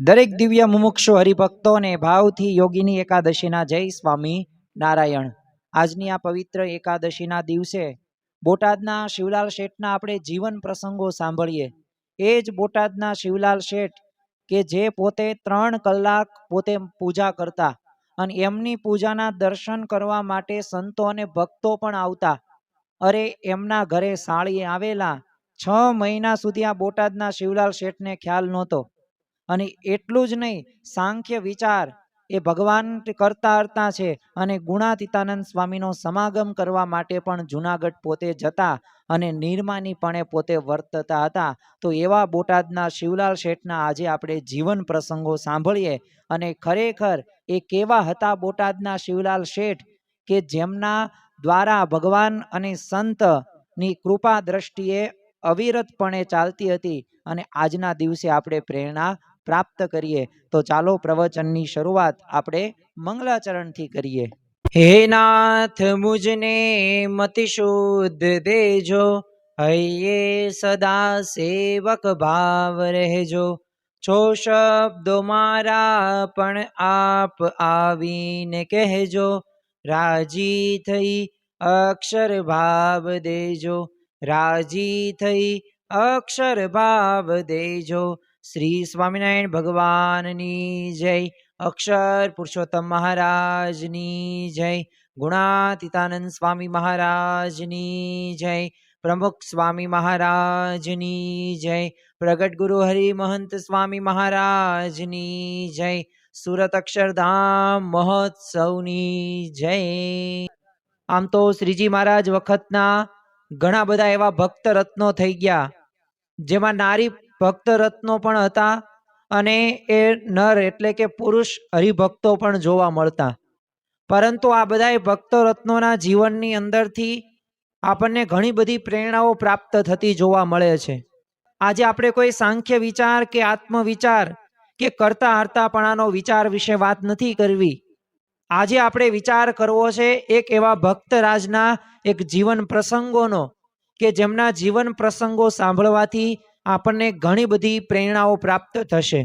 દરેક દિવ્ય મુમુક્ષુ હરિભક્તોને ભાવથી યોગીની એકાદશીના જય સ્વામી નારાયણ। આજની આ પવિત્ર એકાદશીના દિવસે બોટાદના શિવલાલ શેઠના આપણે જીવન પ્રસંગો સાંભળીએ। એ જ બોટાદના શિવલાલ શેઠ કે જે પોતે 3 કલાક પોતે પૂજા કરતા અને એમની પૂજાના દર્શન કરવા માટે સંતો અને ભક્તો પણ આવતા। અરે એમના ઘરે સાળી આવેલા 6 મહિના સુધી આ બોટાદના શિવલાલ શેઠને ખ્યાલ નહોતો। અને એટલું જ નહીં, સાંખ્ય વિચાર એ ભગવાન કરતા હરતા છે અને ગુણાતીતાનંદ સ્વામીનો સમાગમ કરવા માટે પણ જુનાગઢ પોતે જતા અને નિર્માનીપણે પોતે વર્તતા હતા। તો એવા બોટાદના શિવલાલ શેઠના આજે આપણે જીવન પ્રસંગો સાંભળીએ અને ખરેખર એ કેવા હતા બોટાદના શિવલાલ શેઠ કે જેમના દ્વારા ભગવાન અને સંતની કૃપા દ્રષ્ટિએ અવિરતપણે ચાલતી હતી અને આજના દિવસે આપણે પ્રેરણા પ્રાપ્ત કરીએ। તો ચાલો પ્રવચનની શરૂઆત આપણે મંગલાચરણથી કરીએ। હે નાથ મુજને મતિ શુદ્ધ દેજો, હૈયે સદા સેવક ભાવ રહેજો। છો શબ્દો મારા પણ આપ આવીને કહેજો, રાજી થઈ અક્ષર ભાવ દેજો, રાજી થઈ અક્ષર ભાવ દેજો। શ્રી સ્વામિનારાયણ ભગવાનની જય, અક્ષર પુરુષોત્તમ મહારાજની જય, ગુણાતીતાનંદ સ્વામી મહારાજની જય, પ્રમુખ સ્વામી મહારાજની જય, પ્રગટ ગુરુ હરિ મહંત સ્વામી મહારાજની જય, સુરત અક્ષરધામ મહોત્સવની જય। આમ તો શ્રીજી મહારાજ વખતના ઘણા બધા એવા ભક્ત રત્નો થઈ ગયા, જેમાં નારી ભક્ત રત્નો પણ હતા અને એ નર એટલે કે પુરુષ હરિભક્તો પણ જોવા મળતા। પરંતુ આ બધા ભક્ત રત્નોના જીવનની અંદરથી આપણને ઘણી બધી પ્રેરણાઓ પ્રાપ્ત થતી જોવા મળે છે। આજે આપણે કોઈ સાંખ્ય વિચાર કે આત્મવિચાર કે કરતા હરતાપણાનો વિચાર વિશે વાત નથી કરવી। આજે આપણે વિચાર કરવો છે એક એવા ભક્તરાજના એક જીવન પ્રસંગોનો કે જેમના જીવન પ્રસંગો સાંભળવાથી આપણને ઘણી બધી પ્રેરણાઓ પ્રાપ્ત થશે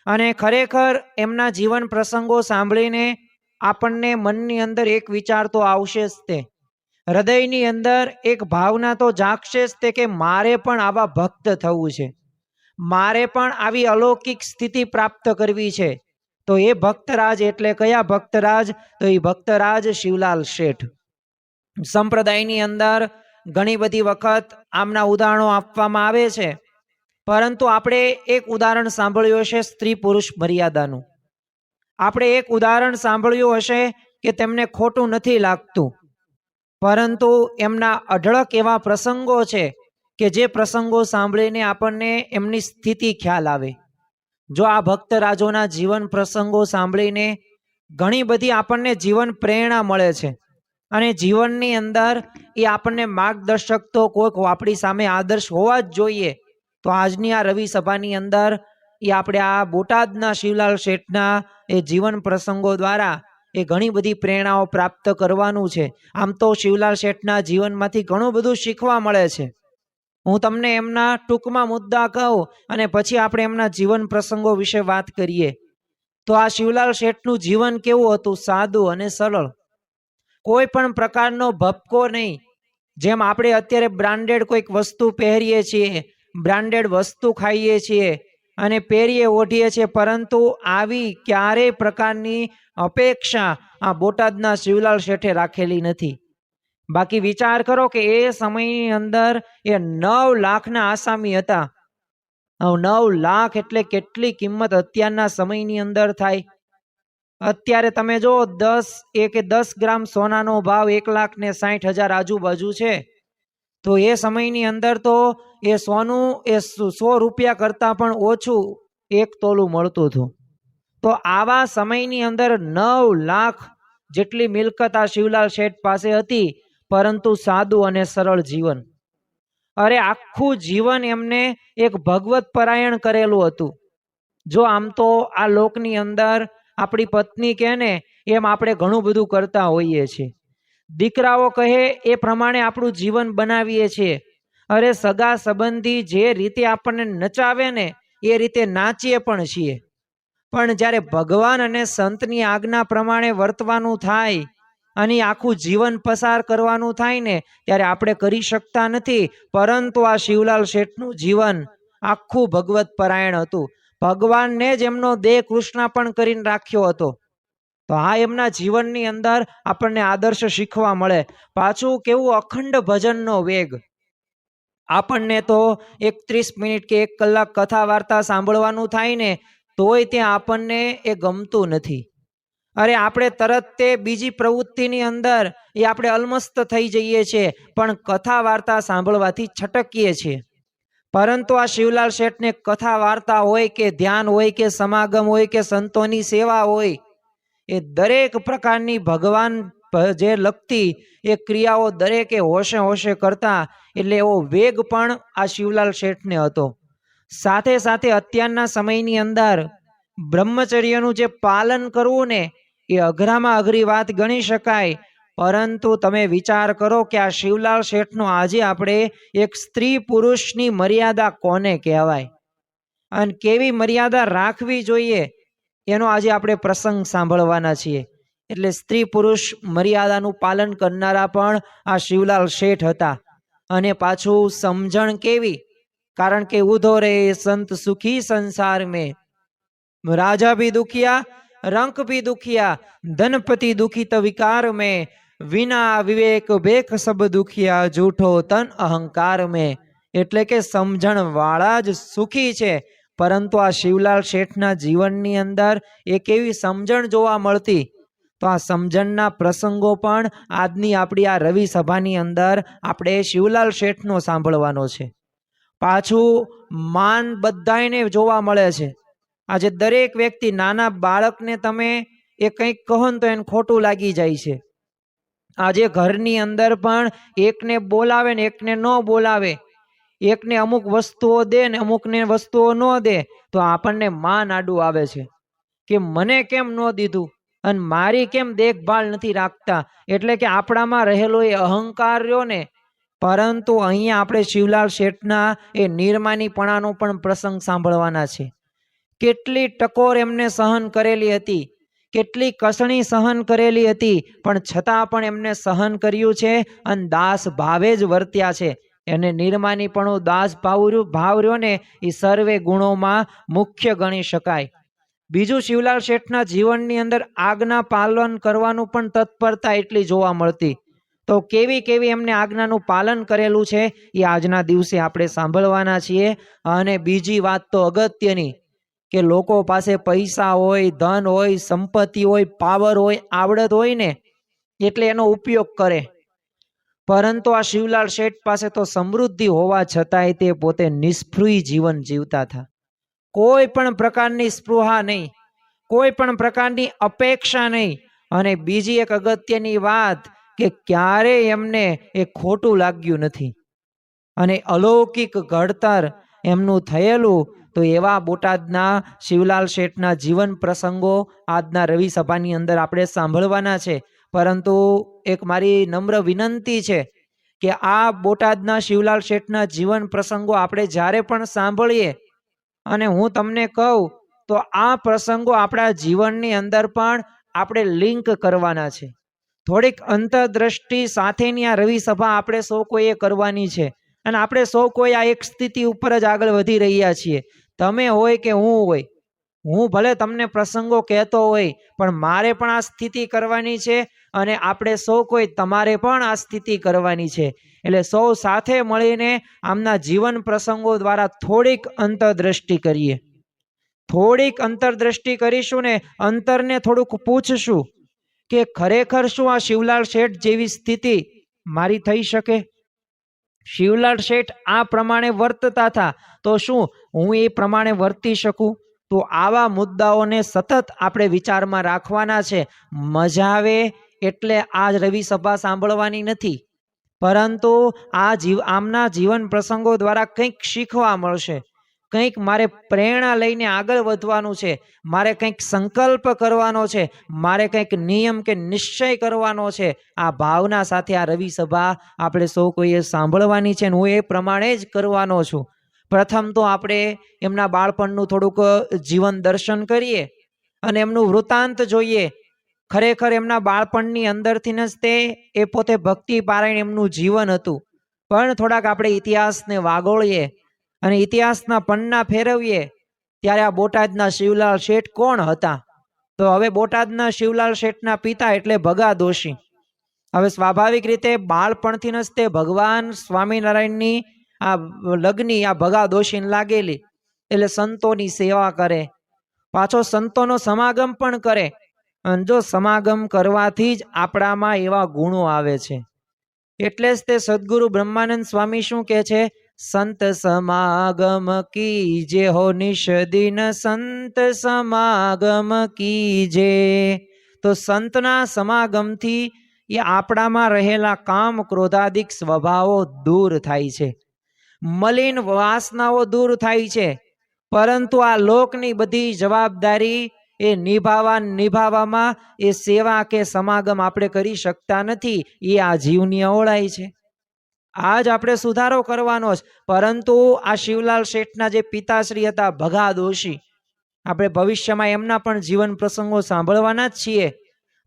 અને ખરેખર એમના જીવન પ્રસંગો સાંભળીને આપણને મનની અંદર એક વિચાર તો આવશે જ, તે હૃદયની અંદર એક ભાવના તો જાગશે જ તે કે મારે પણ આવા ભક્ત થવું છે, મારે પણ આવી અલૌકિક સ્થિતિ પ્રાપ્ત કરવી છે। તો એ ભક્તરાજ એટલે કયા ભક્તરાજ? તો એ ભક્તરાજ શિવલાલ શેઠ। સંપ્રદાયની અંદર ઘણી બધી વખત આમના ઉદાહરણો આપવામાં આવે છે, પરંતુ આપણે એક ઉદાહરણ સાંભળ્યું હશે સ્ત્રી પુરુષ મર્યાદાનું। આપણે એક ઉદાહરણ સાંભળ્યું હશે કે તેમને ખોટું નથી લાગતું, પરંતુ એમના અઢળક એવા પ્રસંગો છે કે જે પ્રસંગો સાંભળીને આપણને એમની સ્થિતિ ખ્યાલ આવે। જો આ ભક્તરાજોના જીવન પ્રસંગો સાંભળીને ઘણી બધી આપણને જીવન પ્રેરણા મળે છે અને જીવનની અંદર એ આપણને માર્ગદર્શક તો કોઈક આપણી સામે આદર્શ હોવા જ જોઈએ। તો આજની આ રવિ સભાની અંદર એ આપણે આ બોટાદના શિવલાલ શેઠના એ જીવન પ્રસંગો દ્વારા એ ઘણી બધી પ્રેરણાઓ પ્રાપ્ત કરવાનું છે। આમ તો શિવલાલ શેઠના જીવનમાંથી ઘણું બધું શીખવા મળે છે। હું તમને એમના ટૂંકમાં મુદ્દા કહું અને પછી આપણે એમના જીવન પ્રસંગો વિશે વાત કરીએ। તો આ શિવલાલ શેઠનું જીવન કેવું હતું? સાદું અને સરળ, કોઈ પણ પ્રકારનો ભપકો નહીં। જેમ આપણે અત્યારે બ્રાન્ડેડ કોઈક વસ્તુ પહેરીએ છીએ, બ્રાન્ડેડ વસ્તુ ખાઈએ છીએ અને પહેરીએ ઓઢીએ છીએ, પરંતુ આવી ક્યારેય પ્રકારની અપેક્ષા આ બોટાદના શિવલાલ શેઠે રાખેલી નથી। બાકી વિચાર કરો કે એ સમયની અંદર એ 9 લાખના આસામી હતા। 9 લાખ એટલે કેટલી કિંમત અત્યારના સમયની અંદર થાય? અત્યારે તમે જો 10 ગ્રામ સોનાનો ભાવ 1,60,000 આજુબાજુ છે, તો એ સમયની અંદર તો એ સોનું એ 100 રૂપિયા કરતાં પણ ઓછું 1 તોલું મળતું હતું। તો આવા સમયની અંદર 9 લાખ જેટલી મિલકત આ શિવલાલ શેઠ પાસે હતી, પરંતુ સાદું અને સરળ જીવન। અરે આખું જીવન એમને એક ભગવત પરાયણ કરેલું હતું। જો આમ તો આ લોકની અંદર આપણી પત્ની કહે ને એમ આપણે ઘણું બધું કરતા હોઈએ છીએ, દીકરાઓ કહે એ પ્રમાણે આપણું જીવન બનાવીએ છીએ। અરે સગા સંબંધી જે રીતે આપણને નચાવે ને એ રીતે નાચીએ પણ છીએ। પણ જ્યારે ભગવાન અને સંતની આજ્ઞા પ્રમાણે વર્તવાનું થાય અને આખું જીવન પસાર કરવાનું થાય ને, ત્યારે આપણે કરી શકતા નથી. પરંતુ આ શિવલાલ શેઠનું જીવન આખું ભગવત પરાયણ હતું. ભગવાનને જ એમનો દેહ કૃષ્ણાપણ કરીને રાખ્યો હતો. તો આ એમના જીવનની અંદર આપણને આદર્શ શીખવા મળે. પાછું કેવું અખંડ ભજનનો વેગ. આપણને તો 31 મિનિટ કે 1 કલાક કથા વાર્તા સાંભળવાનું થાય ને, તોય ત્યાં આપણને એ ગમતું નથી. અરે આપણે તરત તે બીજી પ્રવૃત્તિની અંદર એ આપણે અલમસ્ત થઈ જઈએ છીએ, પણ કથા વાર્તા સાંભળવાથી છટકીએ છીએ. પરંતુ આ શિવલાલ શેઠને કથા વાર્તા હોય કે ધ્યાન હોય કે સમાગમ હોય કે સંતોની સેવા હોય, એ દરેક પ્રકારની ભગવાન જે લગતી એ ક્રિયાઓ દરેકે હોશે હોશે કરતા. એટલે એવો વેગ પણ આ શિવલાલ શેઠને હતો. સાથે સાથે અત્યારના સમયની અંદર બ્રહ્મચર્યનું જે પાલન કરવું ને, એ અઘરામાં અઘરી વાત ગણી શકાય. પરંતુ તમે વિચાર કરો કે આ શિવલાલ શેઠનો આજે આપણે એક સ્ત્રી પુરુષની મર્યાદા કોને કહેવાય અને કેવી મર્યાદા રાખવી જોઈએ, એનો આજે આપણે પ્રસંગ સાંભળવાના છીએ. એટલે સ્ત્રી પુરુષ મર્યાદાનું પાલન કરનારા પણ આ શિવલાલ શેઠ હતા. અને પાછું સમજણ કેવી, કારણ કે ઉધો રે સંત સુખી સંસાર મેં, રાજા ભી દુખિયા રંક ભી દુખિયા, ધનપતિ દુખિત વિકાર મેં, વિના વિવેક ભેખ સબ દુખિયા, જૂઠો તન અહંકાર મેં. એટલે કે સમજણ વાળા જ સુખી છે. પરંતુ આ શિવલાલ શેઠના જીવનની અંદર એક એવી સમજણ જોવા મળતી. તો આ સમજણના પ્રસંગો પણ આજની આપણી આ રવિ સભાની અંદર આપણે શિવલાલ શેઠનો સાંભળવાનો છે. પાછું માન બધાને જોવા મળે છે. આજે દરેક વ્યક્તિ, નાના બાળકને તમે એ કંઈક કહો ને તો એને ખોટું લાગી જાય છે. આજે ઘરની અંદર પણ એકને બોલાવે ને એકને ન બોલાવે, એકને અમુક વસ્તુઓ દે ને અમુકને વસ્તુઓ ન દે, તો આપણને માન આડું આવે છે કે મને કેમ ન દીધું અને મારી કેમ દેખભાળ નથી રાખતા. એટલે કે આપણામાં રહેલો એ અહંકાર રહ્યો ને. પરંતુ અહીંયા આપણે શિવલાલ શેઠના એ નિર્માનીપણાનો પણ પ્રસંગ સાંભળવાના છે. કેટલી ટકોર એમને સહન કરેલી હતી, કેટલી કસણી સહન કરેલી હતી, પણ છતાં પણ એમને સહન કર્યું છે અને દાસ ભાવે જ વર્ત્યા છે. એને નિર્માનીપણું દાસ ભાવ રહ્યો ને, એ સર્વે ગુણોમાં મુખ્ય ગણી શકાય. બીજું શિવલાલ શેઠના જીવનની અંદર આજ્ઞા પાલન કરવાનું પણ તત્પરતા એટલી જોવા મળતી. તો કેવી કેવી એમને આજ્ઞાનું પાલન કરેલું છે એ આજના દિવસે આપણે સાંભળવાના છીએ. અને બીજી વાત તો અગત્યની કે લોકો પાસે પૈસા હોય, ધન હોય, સંપત્તિ હોય, પાવર હોય, આવડત હોય ને, એટલે એનો ઉપયોગ કરે. પરંતુ આ શિવલાલ શેઠ પાસે તો સમૃદ્ધિ હોવા છતાંય તે પોતે નિષ્ફ્રુય જીવન જીવતા હતા. કોઈ પણ પ્રકારની સ્પૃહા નહીં, કોઈ પણ પ્રકારની અપેક્ષા નહીં. અને બીજી એક અગત્યની વાત કે ક્યારેય એમને એ ખોટું લાગ્યું નથી. અને અલૌકિક ઘડતર એમનું થયેલું. તો એવા બોટાદના શિવલાલ શેઠના જીવન પ્રસંગો આજના રવિ સભાની અંદર આપણે સાંભળવાના છે. પરંતુ એક મારી નમ્ર વિનંતી છે કે આ બોટાદના શિવલાલ શેઠના જીવન પ્રસંગો આપણે જ્યારે પણ સાંભળીએ, અને હું તમને કહું તો આ પ્રસંગો આપણા જીવનની અંદર પણ આપણે લિંક કરવાના છે. થોડીક અંતરદ્રષ્ટિ સાથેની આ રવિ સભા આપણે સૌ કોઈએ કરવાની છે. અને આપણે સૌ કોઈ આ એક સ્થિતિ ઉપર જ આગળ વધી રહ્યા છીએ. તમે હોય કે હું હોય, હું ભલે તમને પ્રસંગો કહેતો હોય, પણ મારે પણ આ સ્થિતિ કરવાની છે. અને આપણે સૌ કોઈ તમારે પણ આ સ્થિતિ કરવાની છે. એટલે સૌ સાથે મળીને આમના જીવન પ્રસંગો દ્વારા થોડીક અંતરદ્રષ્ટિ કરીએ. થોડીક અંતરદ્રષ્ટિ કરીશું ને, અંતરને થોડુંક પૂછશું કે ખરેખર શું આ શિવલાલ શેઠ જેવી સ્થિતિ મારી થઈ શકે? શિવલાલ શેઠ આ પ્રમાણે વર્તતા હતા, તો શું હું એ પ્રમાણે વર્તી શકું? તો આવા મુદ્દાઓને સતત આપણે વિચારમાં રાખવાના છે. મજા આવે એટલે આ રવિ સભા સાંભળવાની નથી, પરંતુ આમના જીવન પ્રસંગો દ્વારા કંઈક શીખવા મળશે. કંઈક મારે પ્રેરણા લઈને આગળ વધવાનું છે, મારે કંઈક સંકલ્પ કરવાનો છે, મારે કંઈક નિયમ કે નિશ્ચય કરવાનો છે. આ ભાવના સાથે આ રવિ સભા આપણે સૌ કોઈએ સાંભળવાની છે. હું એ પ્રમાણે જ કરવાનો છું. પ્રથમ તો આપણે એમના બાળપણનું થોડુંક જીવન દર્શન કરીએ. અને એમનું વૃત્તાંત જોઈએ, ખરેખર એમના બાળપણની અંદરથી જ તે એ પોતે ભક્તિ પારાયણ એમનું જીવન હતું. પણ થોડાક આપણે ઇતિહાસને વાગોળીએ અને ઇતિહાસના પન્ના ફેરવીએ ત્યારે આ બોટાદના શિવલાલ શેઠ કોણ હતા? તો હવે બોટાદના શિવલાલ શેઠના પિતા એટલે ભગા દોશી. હવે સ્વાભાવિક રીતે બાળપણથી જ તે ભગવાન સ્વામિનારાયણની આ લગ્ની આ ભગા દોશીને લાગેલી, એટલે સંતોની સેવા કરે, પાછો સંતોનો સમાગમ પણ કરે. અને જો સમાગમ કરવાથી જ આપણામાં એવા ગુણો આવે છે. એટલે જ તે સદગુરુ બ્રહ્માનંદ સ્વામી શું કહે છે? સંત સમાગમ કીજે હો નિષદિન, સંત સમાગમ કીજે. તો સંતના સમાગમથી એ આપણામાં રહેલા કામ ક્રોધાદિક સ્વભાવો દૂર થાય છે, મલિન વાસનાઓ દૂર થાય છે. પરંતુ આ લોકની બધી જવાબદારી એ નિભાવવામાં એ સેવા કે સમાગમ આપણે કરી શકતા નથી. એ આ જીવની અવળાઈ છે. આજ આપણે સુધારો કરવાનો છે. પરંતુ આ શિવલાલ શેઠના જે પિતાશ્રી હતા ભગા દોશી, આપણે ભવિષ્યમાં એમના પણ જીવન પ્રસંગો સાંભળવાના જ છીએ.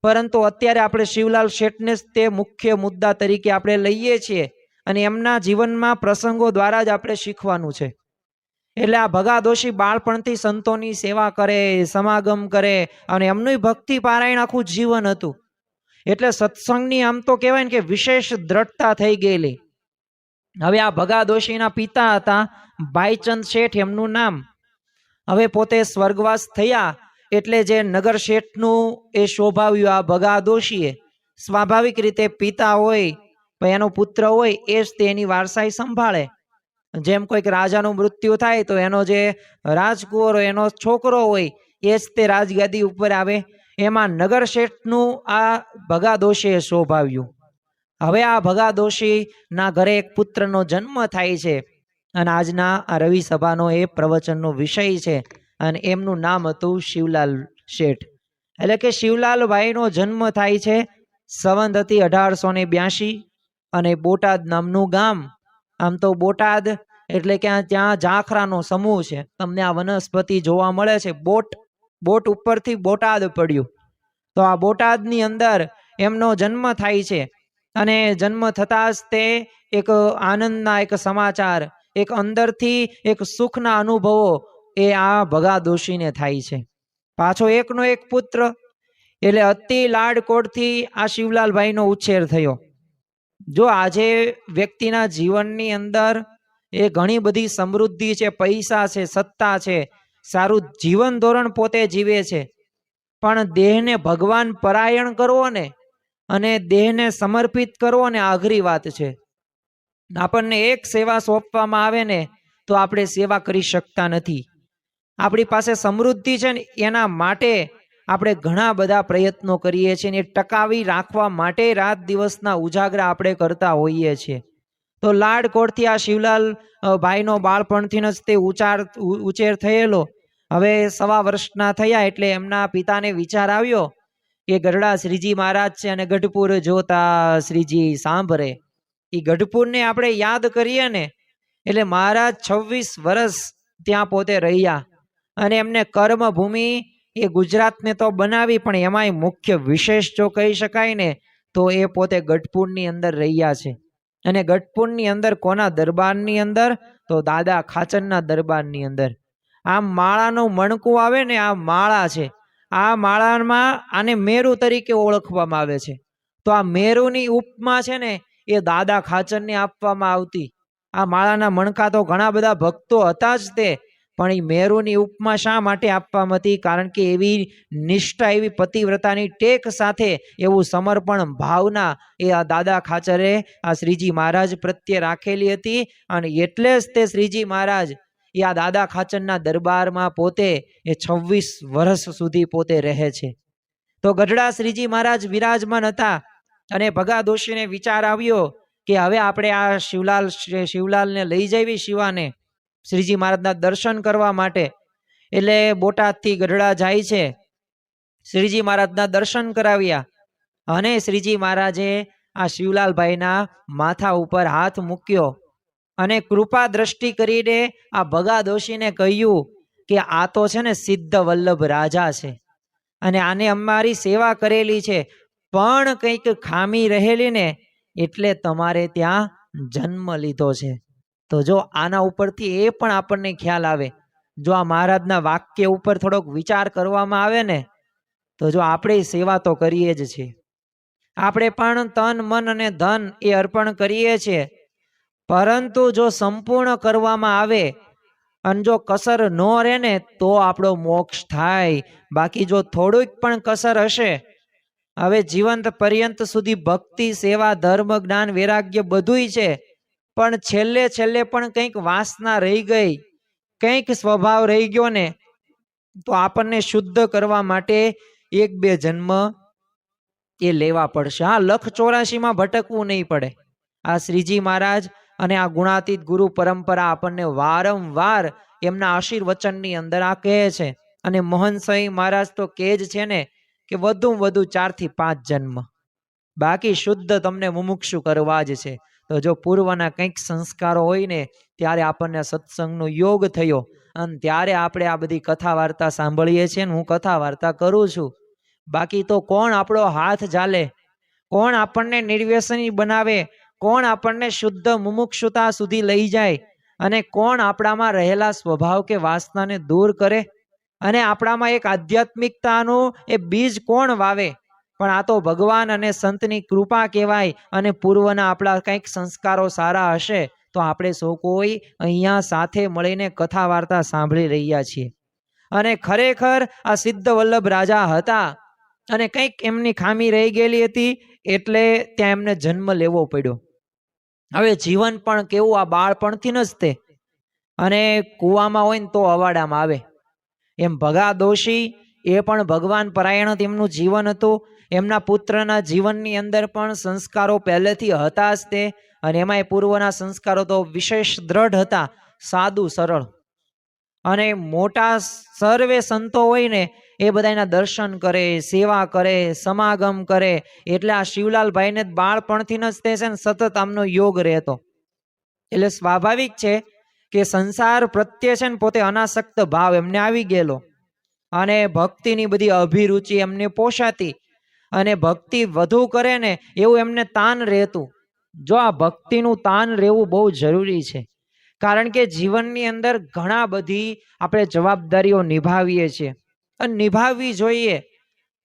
પરંતુ અત્યારે આપણે શિવલાલ શેઠને જ તે મુખ્ય મુદ્દા તરીકે આપણે લઈએ છીએ અને એમના જીવનમાં પ્રસંગો દ્વારા જ આપણે શીખવાનું છે. એટલે આ ભગા દોશી બાળપણથી સંતોની સેવા કરે, સમાગમ કરે અને એમનું ભક્તિ પારાયણ આખું જીવન હતું. એટલે સત્સંગની આમ તો કહેવાય ને કે વિશેષ દ્રઢતા થઈ ગયેલી. હવે આ ભગા દોશીના પિતા હતા ભાઈચંદ શેઠ એમનું નામ. હવે પોતે સ્વર્ગવાસ થયા એટલે જે નગર શેઠનું એ શોભાવ્યું આ ભગા દોશીએ. સ્વાભાવિક રીતે પિતા હોય એનો પુત્ર હોય એ જ તેની વારસાઈ સંભાળે. જેમ કોઈક રાજાનું મૃત્યુ થાય તો એનો જે રાજકુંવર હોય એનો છોકરો હોય એ જ તે રાજગાદી ઉપર આવે. એમાં નગર શેઠનું આ ભગા દોશીએ શોભાવ્યું. હવે આ ભગા દોશીના ઘરે એક પુત્રનો જન્મ થાય છે અને આજના આ રવિ સભાનો એ પ્રવચનનો વિષય છે અને એમનું નામ હતું શિવલાલ શેઠ. એટલે કે શિવલાલભાઈનો જન્મ થાય છે સંવત હતી 1882 અને બોટાદ નામનું ગામ. આમ તો બોટાદ એટલે કે ત્યાં ઝાખરાનો સમૂહ છે. તમને આ વનસ્પતિ જોવા મળે છે. બોટ ઉપરથી બોટાદ પડ્યું. તો આ બોટાદની અંદર એમનો જન્મ થાય છે અને જન્મ થતાં જ તે એક આનંદના એક સમાચાર, એક અંદરથી એક સુખના અનુભવો એ આ ભગા દોશીને થાય છે. પાછો એકનો એક પુત્ર, એટલે અતિ લાડકોડથી આ શિવલાલભાઈનો ઉછેર થયો. જો આજે વ્યક્તિના જીવનની અંદર એ ઘણી બધી સમૃદ્ધિ છે, પૈસા છે, સત્તા છે, સારું જીવન ધોરણ પોતે જીવે છે, પણ દેહને ભગવાન પરાયણ કરવો ને અને દેહને સમર્પિત કરવો ને અઘરી વાત છે. આપણને એક સેવા સોંપવામાં આવે ને તો આપણે સેવા કરી શકતા નથી. આપણી પાસે સમૃદ્ધિ છે ને એના માટે આપણે ઘણા બધા પ્રયત્નો કરીએ છીએ ને એ ટકાવી રાખવા માટે રાત દિવસના ઉજાગરા આપણે કરતા હોઈએ છીએ. તો લાડકોડથી આ શિવલાલ ભાઈનો બાળપણથી જ તે ઉછેર થયેલો. હવે 1.25 વર્ષના થયા એટલે એમના પિતાને વિચાર આવ્યો કે ગઢડા શ્રીજી મહારાજ છે અને ગઢપુર જોતા શ્રીજી સાંભળે. એ ગઢપુરને આપણે યાદ કરીએ ને એટલે મહારાજ 26 વર્ષ ત્યાં પોતે રહ્યા અને એમને કર્મભૂમિ એ ગુજરાતને તો બનાવી, પણ એમાંય મુખ્ય વિશેષ જો કહી શકાય ને તો એ પોતે ગઢપુરની અંદર રહ્યા છે. અને ગઢપુરની અંદર કોના દરબારની અંદર? તો દાદા ખાચરના દરબારની અંદર. આ માળાનું મણકું આવે ને, આ માળા છે. આ માળામાં આને મેરુ તરીકે ઓળખવામાં આવે છે. તો આ મેરુની ઉપમા છે ને એ દાદા ખાચરને આપવામાં આવતી. આ માળાના મણકા તો ઘણા બધા ભક્તો હતા જ તે, પણ એ મેરુની ઉપમા શા માટે આપવામાં હતી? કારણ કે એવી નિષ્ઠા, એવી પતિવ્રતાની ટેક સાથે એવું સમર્પણ ભાવના એ આ દાદા ખાચરે આ શ્રીજી મહારાજ પ્રત્યે રાખેલી હતી. અને એટલે જ તે શ્રીજી મહારાજ એ આ દાદા ખાચરના દરબારમાં પોતે એ 26 વર્ષ સુધી પોતે રહે છે. તો ગઢડા શ્રીજી મહારાજ વિરાજમાન હતા અને ભગા દોશીને વિચાર આવ્યો કે હવે આપણે આ શિવલાલને લઈ જવી શિવાને શ્રીજી મહારાજના દર્શન કરવા માટે. એટલે બોટાદથી ગઢડા જાય છે, શ્રીજી મહારાજના દર્શન કરાવ્યા અને શ્રીજી મહારાજે આ શિવલાલભાઈના માથા ઉપર હાથ મૂક્યો અને કૃપા દ્રષ્ટિ કરીને આ ભગા દોશીને કહ્યું કે આ તો છે ને સિદ્ધ વલ્લભ રાજા છે. અને આને અમારી સેવા કરેલી છે, પણ કંઈક ખામી રહેલી ને એટલે તમારે ત્યાં જન્મ લીધો છે. તો જો આના ઉપરથી એ પણ આપણને ખ્યાલ આવે, જો આ મહારાજના વાક્ય ઉપર થોડોક વિચાર કરવામાં આવે ને, તો જો આપણે સેવા તો કરીએ જ છીએ, આપણે પણ તન મન અને ધન એ અર્પણ કરીએ છીએ, પરંતુ જો સંપૂર્ણ કરવામાં આવે અને જો કસર ન રહે ને તો આપણો મોક્ષ થાય. બાકી જો થોડુંક પણ કસર હશે, હવે જીવંત પર્યંત સુધી ભક્તિ સેવા ધર્મ જ્ઞાન વૈરાગ્ય બધુંય છે, પણ છેલ્લે છેલ્લે પણ કંઈક વાસના રહી ગઈ, કંઈક સ્વભાવ રહી ગયો ને, તો આપણને શુદ્ધ કરવા માટે 1-2 જન્મ એ લેવા પડશે. હા, 1,84,માં ભટકવું નહીં પડે. આ શ્રીજી મહારાજ અને આ ગુણાતીત ગુરુ પરંપરા આપણને વારંવાર એમના આશીર્વચનની અંદર આ કહે છે. અને મોહન સ્વામી મહારાજ તો કહે જ છે ને કે વધુમાં વધુ 4 થી 5 જન્મ, બાકી શુદ્ધ તમને મુમુક્ષુ કરવા જ છે. તો જો પૂર્વના કંઈક સંસ્કારો હોય ને ત્યારે આપણને સત્સંગનો યોગ થયો અને ત્યારે આપણે આ બધી કથા વાર્તા સાંભળીએ છીએ ને હું કથા વાર્તા કરું છું. બાકી તો કોણ આપણો હાથ ઝાલે, કોણ આપણને નિર્વ્યસની બનાવે, કોણ આપણને શુદ્ધ મુમુક્ષુતા સુધી લઈ જાય, અને કોણ આપણામાં રહેલા સ્વભાવ કે વાસનાને દૂર કરે, અને આપણામાં એક આધ્યાત્મિકતાનું એ બીજ કોણ વાવે. પણ આ તો ભગવાન અને સંતની કૃપા કહેવાય. અને પૂર્વના આપણા કંઈક સંસ્કારો સારા હશે તો આપણે સૌ કોઈ અહીંયા સાથે મળીને કથા વાર્તા સાંભળી રહ્યા છીએ. અને ખરેખર આ સિદ્ધ વલ્લભ રાજા હતા અને કંઈક એમની ખામી રહી ગયેલી હતી એટલે ત્યાં એમને જન્મ લેવો પડ્યો. હવે જીવન પણ કેવું, આ બાળપણથી જ તે, અને કૂવામાં હોય ને તો અવાડામાં આવે. એમ ભગા દોશી એ પણ ભગવાન પરાયણ તેમનું જીવન હતું. એમના પુત્રના જીવનની અંદર પણ સંસ્કારો પહેલેથી હતા જ તે, અને એમાંય પૂર્વના સંસ્કારો તો વિશેષ દ્રઢ હતા, સાદું સરળ. અને મોટા સર્વે સંતો હોય ને એ બધાના દર્શન કરે, સેવા કરે, સમાગમ કરે. એટલે આ શિવલાલભાઈને બાળપણથી જ તે છે ને સતત આમનો યોગ રહેતો. એટલે સ્વાભાવિક છે કે સંસાર પ્રત્યે છે ને પોતે અનાસક્ત ભાવ એમને આવી ગયેલો, અને ભક્તિની બધી અભિરુચિ એમને પોષાતી, અને ભક્તિ વધુ કરે ને એવું એમને તાન રહેતું. જો આ ભક્તિનું તાન રહેવું બહુ જરૂરી છે, કારણ કે જીવનની અંદર ઘણા બધી આપણે જવાબદારીઓ નિભાવીએ છીએ અને નિભાવવી જોઈએ.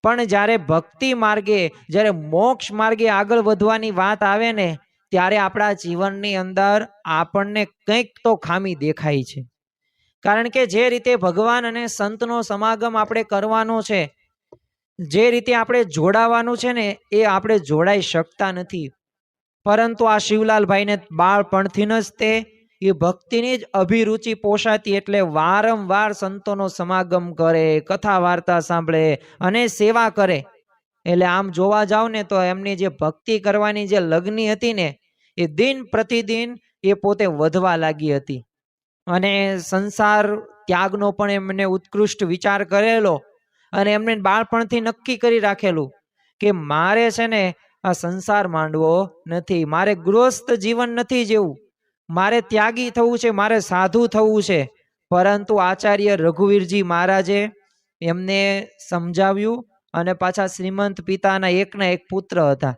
પણ જ્યારે ભક્તિ માર્ગે, જ્યારે મોક્ષ માર્ગે આગળ વધવાની વાત આવે ને ત્યારે આપણા જીવનની અંદર આપણને કંઈક તો ખામી દેખાય છે. કારણ કે જે રીતે ભગવાન અને સંતનો સમાગમ આપણે કરવાનો છે, જે રીતે આપણે જોડાવાનું છે ને એ આપણે જોડાઈ શકતા નથી. પરંતુ આ શિવલાલભાઈને બાળપણથી જ તે એ ભક્તિની જ અભિરુચિ પોષાતી, એટલે વારંવાર સંતોનો સમાગમ કરે, કથા વાર્તા સાંભળે અને સેવા કરે. એટલે આમ જોવા જાવ ને તો એમની જે ભક્તિ કરવાની જે લગ્ની હતી ને એ દિન પ્રતિદિન એ પોતે વધવા લાગી હતી. અને સંસાર ત્યાગનો પણ એમને ઉત્કૃષ્ટ વિચાર કરેલો, અને એમને બાળપણથી નક્કી કરી રાખેલું કે મારે છે ને આ સંસાર માંડવો નથી, મારે ગૃહસ્થ જીવન નથી જેવું, મારે ત્યાગી થવું છે, મારે સાધુ થવું છે. પરંતુ આચાર્ય રઘુવીરજી મહારાજે એમને સમજાવ્યું, અને પાછા શ્રીમંત પિતાના એકના એક પુત્ર હતા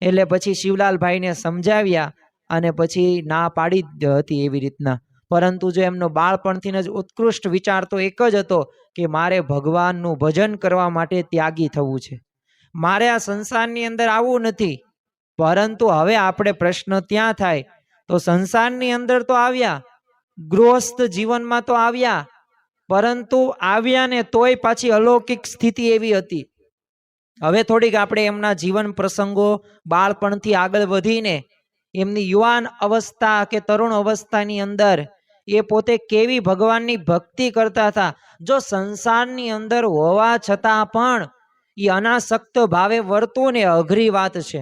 એટલે પછી શિવલાલભાઈને સમજાવ્યા અને પછી ના પાડી જ હતી એવી રીતના. પરંતુ જો એમનો બાળપણથી જ ઉત્કૃષ્ટ વિચાર તો એક જ હતો કે મારે ભગવાનનું ભજન કરવા માટે ત્યાગી થવું છે, મારે આ સંસારની અંદર આવવું નથી. પરંતુ હવે આપણે પ્રશ્ન ત્યાં થાય, તો સંસારની અંદર તો આવ્યા, ગૃહસ્થ જીવનમાં તો આવ્યા, પરંતુ આવ્યા ને તોય પાછી અલૌકિક સ્થિતિ એવી હતી. હવે થોડીક આપણે એમના જીવન પ્રસંગો બાળપણથી આગળ વધીને એમની યુવાન અવસ્થા કે તરુણ અવસ્થાની અંદર એ પોતે કેવી ભગવાનની ભક્તિ કરતા હતા. જો સંસારની અંદર હોવા છતાં પણ એ અનાસક્ત ભાવે વર્તવું ને અઘરી વાત છે.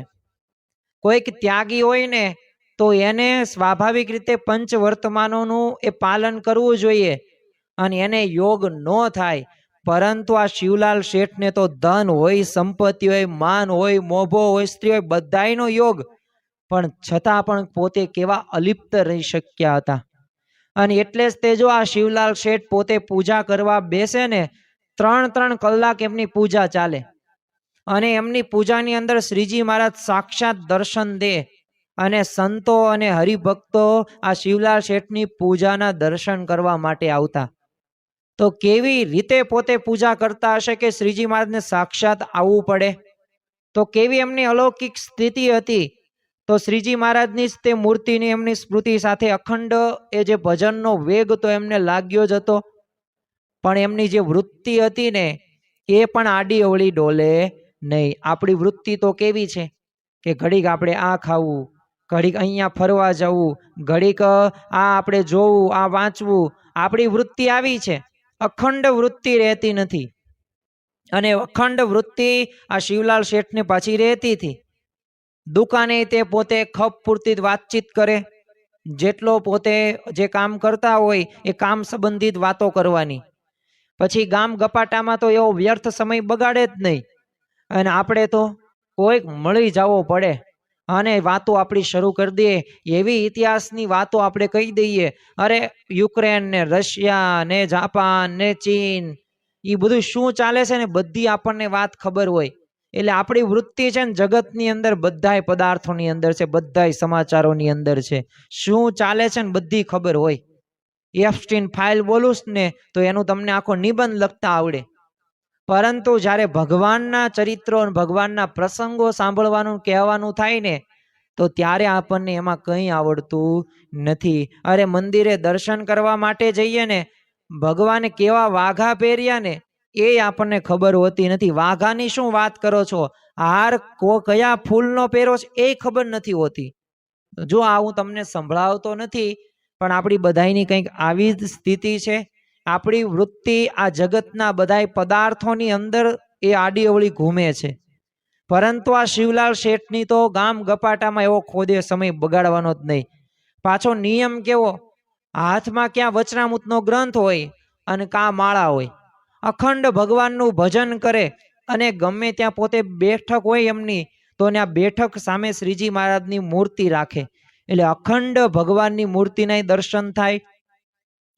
કોઈક ત્યાગી હોય ને તો એને સ્વાભાવિક રીતે પંચ વર્તમાનોનું એ પાલન કરવું જોઈએ અને એને યોગ ન થાય. પરંતુ આ શિવલાલ શેઠને તો ધન હોય, સંપત્તિ હોય, માન હોય, મોભો હોય, સ્ત્રી હોય, બધાયનો યોગ, પણ છતાં પણ પોતે કેવા અલિપ્ત રહી શક્યા હતા. અને એટલે જ તે જો આ શિવલાલ શેઠ પોતે પૂજા કરવા બેસે ને 3 કલાક એમની પૂજા ચાલે અને એમની પૂજાની અંદર શ્રીજી મહારાજ સાક્ષાત દર્શન દે અને સંતો અને હરિભક્તો આ શિવલાલ શેઠની પૂજાના દર્શન કરવા માટે આવતા. તો કેવી રીતે પોતે પૂજા કરતા હશે કે શ્રીજી મહારાજને સાક્ષાત આવવું પડે? તો કેવી એમની અલૌકિક સ્થિતિ હતી? તો શ્રીજી મહારાજની જ તે મૂર્તિની એમની સ્મૃતિ સાથે અખંડ એ જે ભજનનો વેગ તો એમને લાગ્યો જ હતો, પણ એમની જે વૃત્તિ હતી ને એ પણ આડી અવળી ડોલે નહીં. આપણી વૃત્તિ તો કેવી છે કે ઘડીક આપણે આ ખાવું, ઘડીક અહીંયા ફરવા જવું, ઘડીક આ આપણે જોવું, આ વાંચવું, આપણી વૃત્તિ આવી છે. અખંડ વૃત્તિ રહેતી નથી. અને અખંડ વૃત્તિ આ શિવલાલ શેઠને પાછી રહેતી હતી. દુકાને તે પોતે ખપ પૂરતી વાતચીત કરે, જેટલો પોતે જે કામ કરતા હોય એ કામ સંબંધિત વાતો કરવાની. પછી ગામ ગપાટામાં તો એવો વ્યર્થ સમય બગાડે જ નહીં. અને આપણે તો કોઈક મળી જવો પડે અને વાતો આપણી શરૂ કરી દઈએ. એવી ઇતિહાસની વાતો આપણે કહી દઈએ, અરે યુક્રેન ને રશિયા ને જાપાન ને ચીન એ બધું શું ચાલે છે ને બધી આપણને વાત ખબર હોય. એટલે આપણી વૃત્તિ છે ને જગતની અંદર બધાય પદાર્થોની અંદર છે, બધાય સમાચારોની અંદર છે, શું ચાલે છે ને બધી ખબર હોય. એફસ્ટીન ફાઇલ બોલું ને તો એનું તમને આખો નિબંધ લખતા આવડે. પરંતુ જ્યારે ભગવાનના ચરિત્રો ભગવાનના પ્રસંગો સાંભળવાનું કહેવાનું થાય ને તો ત્યારે આપણને એમાં કંઈ આવડતું નથી. અરે મંદિરે દર્શન કરવા માટે જઈએ ને, ભગવાને કેવા વાઘા પહેર્યા ને એ આપણને ખબર હોતી નથી. વાઘાની શું વાત કરો છો? હાર કયા ફૂલનો પહેરો છે એ ખબર નથી હોતી. જો આ હું તમને સંભળાવતો નથી, પણ આપણી બધાની કંઈક આવી જ સ્થિતિ છે. આપણી વૃત્તિ આ જગતના બધાય પદાર્થોની અંદર એ આડી અવળી ઘૂમે છે. પરંતુ આ શિવલાલ શેઠની તો ગામ ગપાટામાં એવો ખોદે સમય બગાડવાનો જ નહીં. પાછો નિયમ કેવો, હાથમાં ક્યાં વચનામૃતનો ગ્રંથ હોય અને કાં માળા હોય. અખંડ ભગવાનનું ભજન કરે અને ગમે ત્યાં પોતે બેઠક હોય એમની તો આ બેઠક સામે શ્રીજી મહારાજની મૂર્તિ રાખે. એટલે અખંડ ભગવાનની મૂર્તિના દર્શન થાય,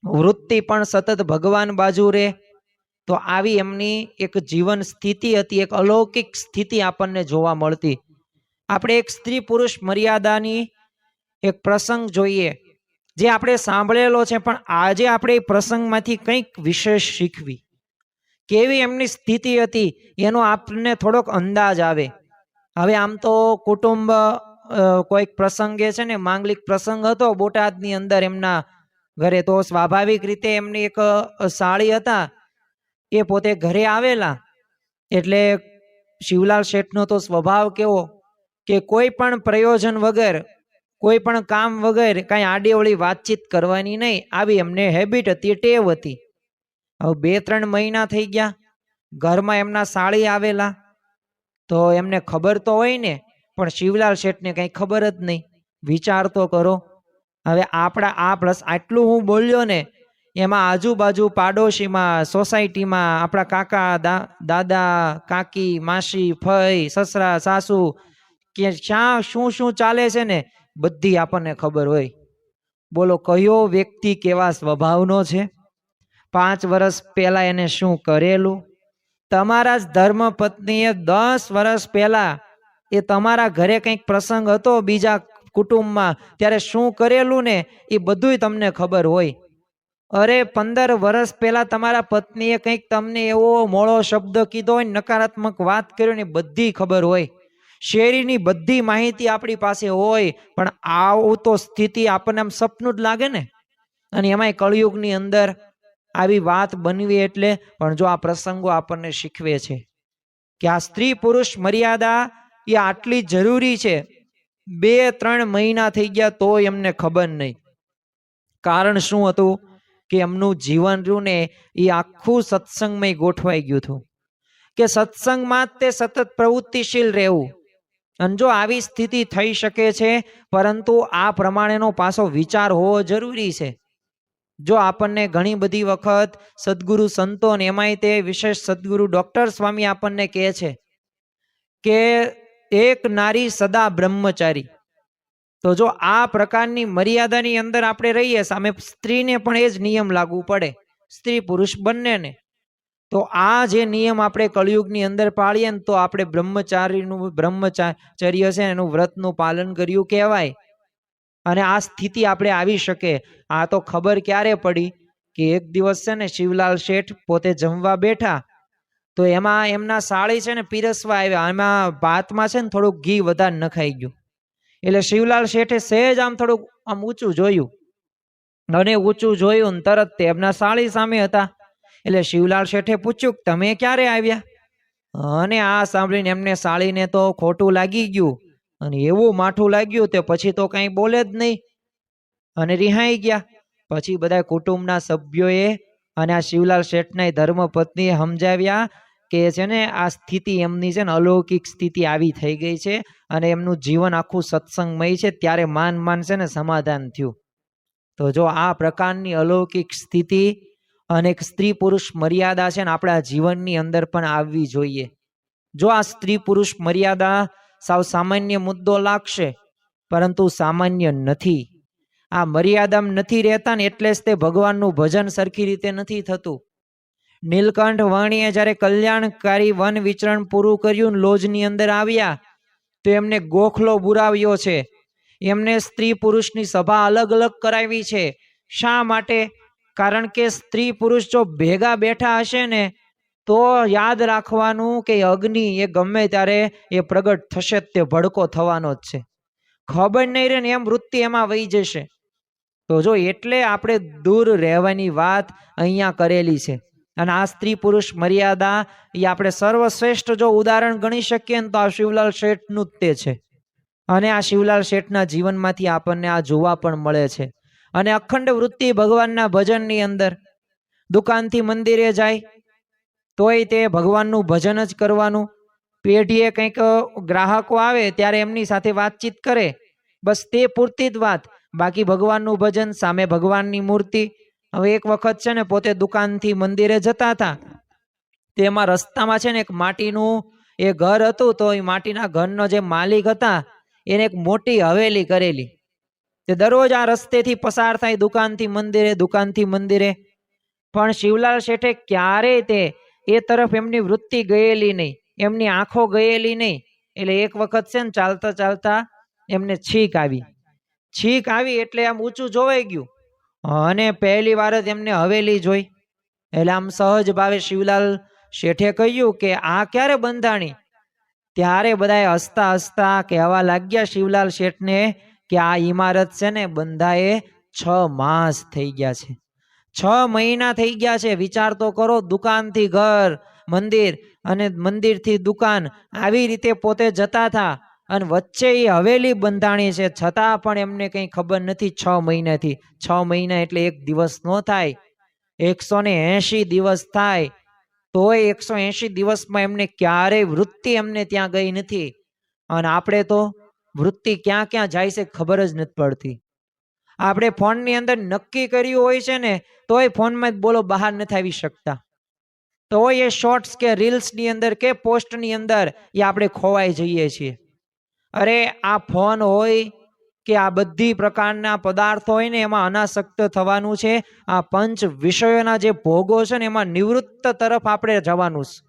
વૃત્તિ પણ સતત ભગવાન બાજુ રહે. તો આવી એમની એક જીવન સ્થિતિ હતી, એક અલૌકિક સ્થિતિ આપણને જોવા મળતી. આપણે એક સ્ત્રી પુરુષ મર્યાદાની એક પ્રસંગ જોઈએ જે આપણે સાંભળેલો છે, પણ આજે આપણે એ પ્રસંગમાંથી કંઈક વિશેષ શીખવી. કેવી એમની સ્થિતિ હતી એનો આપણને થોડોક અંદાજ આવે. હવે આમ તો કુટુંબ કોઈક પ્રસંગે છે ને, માંગલિક પ્રસંગ હતો બોટાદની અંદર એમના ઘરે, તો સ્વાભાવિક રીતે એમની એક સાળી હતા એ પોતે ઘરે આવેલા. એટલે શિવલાલ શેઠનો તો સ્વભાવ કેવો કે કોઈ પણ પ્રયોજન વગર, કોઈ પણ કામ વગર કાંઈ આડીઅવળી વાતચીત કરવાની નહીં, આવી એમને હેબિટ હતી, ટેવ હતી. હવે 2-3 મહિના થઈ ગયા, ઘરમાં એમના સાળી આવેલા, તો એમને ખબર તો હોય ને, પણ શિવલાલ શેઠને કંઈ ખબર જ નહીં. વિચાર તો કરો. હવે આપણા આ પ્લસ આટલું હું બોલ્યો ને, એમાં આજુબાજુ પાડોશીમાં સોસાયટીમાં આપણા કાકા દાદા કાકી માસી ફઈ સસરા સાસુ કે ક્યાં શું શું ચાલે છે ને બધી આપણને ખબર હોય. બોલો કયો વ્યક્તિ કેવા સ્વભાવનો છે, 5 વર્ષ પહેલા એને શું કરેલું. તમારા જ ધર્મ પત્નીએ 10 વર્ષ પહેલા એ તમારા ઘરે કંઈક પ્રસંગ હતો બીજા કુટુંબમાં, ત્યારે શું કરેલું ને એ બધુંય તમને ખબર હોય. અરે 15 વર્ષ પહેલા તમારા પત્નીએ કંઈક તમને એવો મોળો શબ્દ કીધો હોય, નકારાત્મક વાત કરી ને બધી ખબર હોય. શેરીની બધી માહિતી આપણી પાસે હોય, પણ આવું તો સ્થિતિ આપણને આમ સપનું જ લાગે ને. અને એમાંય કળિયુગની અંદર આવી વાત બનવી એટલે, પણ જો આ પ્રસંગો આપણને શીખવે છે કે આ સ્ત્રી પુરુષ મર્યાદા એ આટલી જરૂરી છે. 2-3 મહિના થઈ ગયા તો એમને ખબર નહીં. કારણ શું હતું કે એમનું જીવન રહ્યું ને એ આખું સત્સંગમાં ગોઠવાઈ ગયું હતું કે સત્સંગમાં તે સતત પ્રવૃત્તિશીલ રહેવું. અને જો આવી સ્થિતિ થઈ શકે છે, પરંતુ આ પ્રમાણેનો પાછો વિચાર હોવો જરૂરી છે. જો આપણને ઘણી બધી વખત સદગુરુ સંતો ને એમાંય તે વિશેષ સદગુરુ ડોક્ટર સ્વામી આપણને કહે છે કે એક નારી સદા બ્રહ્મચારી. તો જો આ પ્રકારની મર્યાદાની અંદર આપણે રહીએ, સામે સ્ત્રીને પણ એ જ નિયમ લાગુ પડે, સ્ત્રી પુરુષ બંનેને. તો આ જે નિયમ આપણે કળિયુગની અંદર પાળીએ ને તો આપણે બ્રહ્મચર્ય છે એનું વ્રતનું પાલન કર્યું કહેવાય. અને આ સ્થિતિ આપણે આવી શકે. આ તો ખબર ક્યારે પડી કે એક દિવસ છે ને શિવલાલ શેઠ પોતે જમવા બેઠા તો એમાં એમના સાળી છે ને પીરસવા આવ્યા. એમાં ભાતમાં છે ને થોડુંક ઘી વધારે નખાઈ ગયું. એટલે શિવલાલ શેઠે સહેજ આમ થોડુંક આમ ઊંચું જોયું અને ઊંચું જોયું ને તરત એમના સાળી સામે હતા. એટલે શિવલાલ શેઠે પૂછ્યું તમે ક્યારે આવ્યા? અને આ સાંભળીને એમને સાળીને તો ખોટું લાગી ગયું અને એવું માઠું લાગ્યું તે પછી તો કઈ બોલે જ નહીં અને રિહાઈ ગયા. પછી બધા કુટુંબના સભ્યોએ અને આ શિવલાલ શેઠના ધર્મપત્નીએ સમજાવ્યા કે છે ને આ સ્થિતિ એમની છે ને અલૌકિક સ્થિતિ આવી થઈ ગઈ છે અને એમનું જીવન આખું સત્સંગમય છે. ત્યારે માન છે ને સમાધાન થયું. તો જો આ પ્રકારની અલૌકિક સ્થિતિ અને સ્ત્રી પુરુષ મર્યાદા છે ને આપણા જીવનની અંદર પણ આવવી જોઈએ. જો આ સ્ત્રી પુરુષ મર્યાદા સાવ સામાન્ય મુદ્દો લાગશે પરંતુ સામાન્ય નથી. આ મર્યાદામાં નથી રહેતા ને એટલે જ તે ભગવાનનું ભજન સરખી રીતે નથી થતું. નીલકંઠ વાણીએ જ્યારે કલ્યાણકારી વન વિચરણ પૂરું કર્યું લોજની અંદર આવ્યા તો એમને ગોખલો બુરાવ્યો છે. એમને સ્ત્રી પુરુષની સભા અલગ અલગ કરાવી છે. શા માટે? કારણ કે સ્ત્રી પુરુષ જો ભેગા બેઠા હશે ને તો યાદ રાખવાનું કે અગ્નિ એ ગમે ત્યારે એ પ્રગટ થશે, તે ભડકો થવાનો જ છે. ખબર નહીં રહે ને એમ વૃત્તિ એમાં વહી જશે. તો જો એટલે આપણે દૂર રહેવાની વાત અહીંયા કરેલી છે. અને આ સ્ત્રી પુરુષ મર્યાદા એ આપણે સર્વશ્રેષ્ઠ જો ઉદાહરણ ગણી શકીએ ને તો આ શિવલાલ શેઠનું જ તે છે. અને આ શિવલાલ શેઠના જીવનમાંથી આપણને આ જોવા પણ મળે છે. અને અખંડ વૃત્તિ ભગવાનના ભજનની અંદર દુકાનથી મંદિરે જાય તોય તે ભગવાનનું ભજન જ કરવાનું. પેઢીએ કંઈક ગ્રાહકો આવે ત્યારે એમની સાથે વાતચીત કરે, બસ તે પૂરતી જ વાત. બાકી ભગવાનનું ભજન, સામે ભગવાનની મૂર્તિ. હવે એક વખત છે ને પોતે દુકાનથી મંદિરે જતા હતા તેમાં રસ્તામાં છે ને એક માટીનું એ ઘર હતું. તો એ માટીના ઘરનો જે માલિક હતા એને એક મોટી હવેલી કરેલી. તે દરરોજ આ રસ્તેથી પસાર થાય દુકાનથી મંદિરે. પણ શિવલાલ શેઠે ક્યારેય તે એ તરફ એમની વૃત્તિ ગયેલી નહીં, એમની આંખો ગયેલી નહીં. એટલે એક વખત છે ને ચાલતા ચાલતા એમને છીંક આવી એટલે આમ ઊંચું જોવાઈ ગયું અને પહેલી વાર જ એમને હવેલી જોઈ. એટલે આમ સહજ ભાવે શિવલાલ શેઠે કહ્યું કે આ ક્યારે બંધાણી? ત્યારે બધાએ હસતા હસતા કહેવા લાગ્યા શિવલાલ શેઠને કે આ ઇમારત છે ને બંધાએ 6 માસ થઈ ગયા છે, 6 મહિના થઈ ગયા છે. વિચાર તો કરો, દુકાનથી ઘર, મંદિર અને મંદિરથી દુકાન, આવી રીતે પોતે જતા હતા અને વચ્ચે એ હવેલી બંધાણી છે. છતાં પણ એમને કંઈ ખબર નથી 6 મહિનાથી. 6 મહિના એટલે એક દિવસ ન થાય, 180 દિવસ થાય. તોય 180 દિવસમાં એમને ક્યારેય વૃત્તિ એમને ત્યાં ગઈ નથી. અને આપણે તો વૃત્તિ ક્યાં ક્યાં જાય છે ખબર જ નથી પડતી. આપણે ફોનની અંદર નક્કી કર્યું હોય છે ને તોય ફોનમાં જ બોલો બહાર નથી આવી શકતા. તોય એ શોર્ટ્સ કે રીલ્સની અંદર કે પોસ્ટની અંદર એ આપણે ખોવાઈ જઈએ છીએ. અરે આ ફોન હોય કે આ બધી પ્રકારના પદાર્થો હોય ને એમાં અનાસક્ત થવાનું છે. આ પંચ વિષયોના જે ભોગો છે ને એમાં નિવૃત્ત તરફ આપણે જવાનું છે.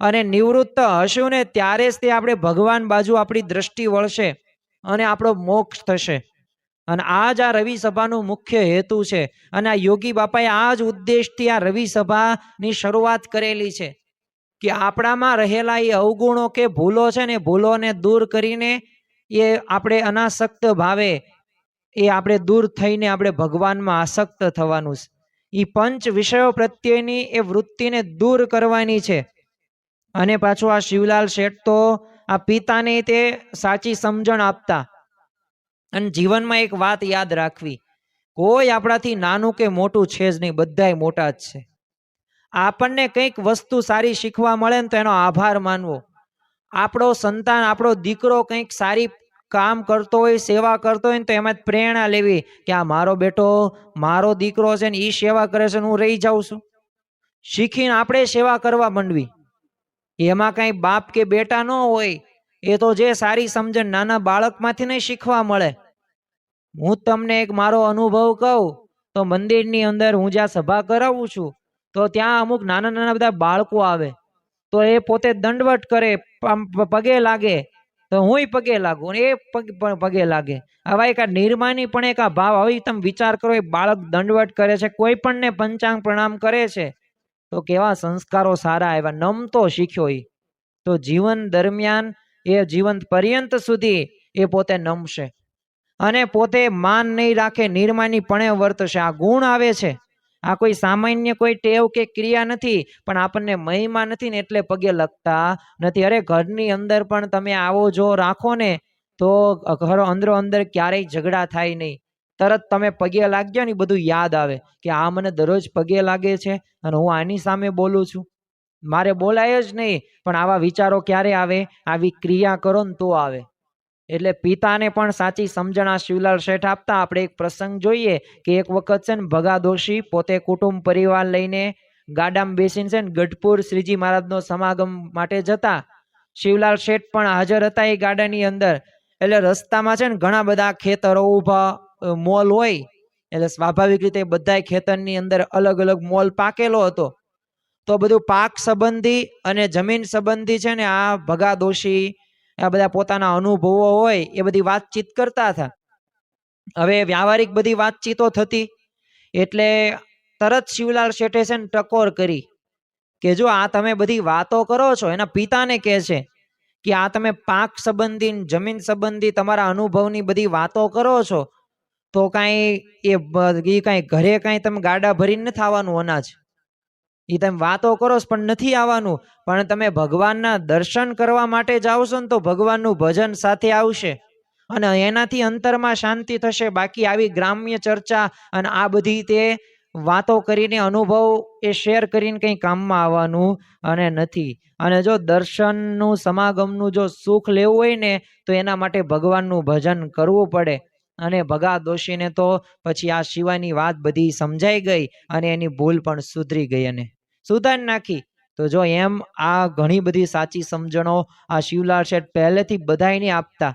અને નિવૃત્ત હશું ને ત્યારે જ તે આપણે ભગવાન બાજુ આપણી દ્રષ્ટિ વળશે અને આપણો મોક્ષ થશે. અને આ જ આ રવિ સભાનું મુખ્ય હેતુ છે. અને આ યોગી બાપાએ આ જ ઉદ્દેશથી આ રવિ સભાની શરૂઆત કરેલી છે કે આપણામાં રહેલા એ અવગુણો કે ભૂલો છે ને ભૂલોને દૂર કરીને એ આપણે અનાસક્ત ભાવે એ આપણે દૂર થઈને આપણે ભગવાનમાં આસક્ત થવાનું છે. એ પંચ વિષયો પ્રત્યેની એ વૃત્તિને દૂર કરવાની છે. અને પાછું આ શિવલાલ શેઠ તો આ પિતાને તે સાચી સમજણ આપતા. અને જીવનમાં એક વાત યાદ રાખવી, કોઈ આપણાથી નાનું કે મોટું છે જ નહીં, બધાય મોટા જ છે. આપણને કંઈક વસ્તુ સારી શીખવા મળે ને તો એનો આભાર માનવો. આપણો સંતાન, આપણો દીકરો કંઈક સારી કામ કરતો હોય, સેવા કરતો હોય ને તો એમાં પ્રેરણા લેવી કે આ મારો બેટો, મારો દીકરો છે ને એ સેવા કરે છે ને હું રહી જાઉં છું. શીખીને આપણે સેવા કરવા માંડવી. એમાં કઈ બાપ કે બેટા ન હોય, એ તો જે સારી સમજણ નાના બાળકમાંથી નહીં શીખવા મળે. હું તમને એક મારો અનુભવ કહું તો મંદિરની અંદર હું જ્યાં સભા કરાવું છું તો ત્યાં અમુક નાના નાના બધા બાળકો આવે, તો એ પોતે દંડવટ કરે, પગે લાગે, તો હુંય પગે લાગુ, એ પગે લાગે. હવે એક આ નિર્માની પણ એક આ ભાવ. હવે તમે વિચાર કરો, એ બાળક દંડવટ કરે છે, કોઈ પણ ને પંચાંગ પ્રણામ કરે છે, તો કેવા સંસ્કારો સારા આવ્યા, નમતો શીખ્યો. એ તો જીવન દરમિયાન, એ જીવન પર્યંત સુધી એ પોતે નમશે અને પોતે માન નહીં રાખે, નિર્માની પણ વર્તશે. આ ગુણ આવે છે. આ કોઈ સામાન્ય કોઈ ટેવ કે ક્રિયા નથી, પણ આપણને મહિમા નથી ને એટલે પગે લગતા નથી. અરે ઘરની અંદર પણ તમે આવો જો રાખો ને, તો ઘરો અંદરો અંદર ક્યારેય ઝઘડા થાય નહીં. તરત તમે પગે લાગજો ને, બધું યાદ આવે કે આ મને દરરોજ પગે લાગે છે અને હું આની સામે બોલું છું. મારે બોલાય જ નહીં, પણ આવા વિચારો ક્યારે આવે? આવી ક્રિયા કરો ને તો આવે. એટલે પિતાને પણ સાચી સમજણ આ શિવલાલ શેઠ આપતા. આપણે એક પ્રસંગ જોઈએ કે એક વખત છે ને ભગા દોશી પોતે કુટુંબ પરિવાર લઈને ગાડામાં બેસીને છે ને ગઢપુર શ્રીજી મહારાજનો સમાગમ માટે જતા. શિવલાલ શેઠ પણ હાજર હતા એ ગાડાની અંદર. એટલે રસ્તામાં છે ને ઘણા બધા ખેતરો ઊભા, મોલ હોય, એટલે સ્વાભાવિક રીતે બધા ખેતરની અંદર અલગ અલગ મોલ પાકેલો હતો. તો બધું પાક સંબંધી અને જમીન સંબંધી છે ને આ ભગા દોશી આ બધા પોતાના અનુભવો હોય એ બધી વાતચીત કરતા હતા. હવે વ્યાવહારિક બધી વાતચીતો થતી, એટલે તરત શિવલાલ શેઠે છે ને ટકોર કરી કે જો આ તમે બધી વાતો કરો છો, એના પિતાને કહે છે કે આ તમે પાક સંબંધી, જમીન સંબંધી તમારા અનુભવની બધી વાતો કરો છો, તો કાંઈ એ કાંઈ ઘરે કાંઈ તમે ગાડા ભરીને નથી આવવાનું અનાજ. એ તમે વાતો કરો પણ નથી આવવાનું, પણ તમે ભગવાનના દર્શન કરવા માટે જાવશો ને તો ભગવાનનું ભજન સાથે આવશે અને એનાથી અંતરમાં શાંતિ થશે. બાકી આવી ગ્રામ્ય ચર્ચા અને આ બધી તે વાતો કરીને અનુભવ એ શેર કરીને કંઈ કામમાં આવવાનું અને નથી. અને જો દર્શનનું સમાગમનું જો સુખ લેવું હોય ને, તો એના માટે ભગવાનનું ભજન કરવું પડે. અને ભગા દોશીને તો પછી આ શિવાની વાત બધી સમજાઈ ગઈ અને એની ભૂલ પણ સુધરી ગઈ અને સુધારી નાખી. તો જો એમ આ ઘણી બધી સાચી સમજણો આ શિવલાલ શેઠ પહેલેથી બધાયને આપતા.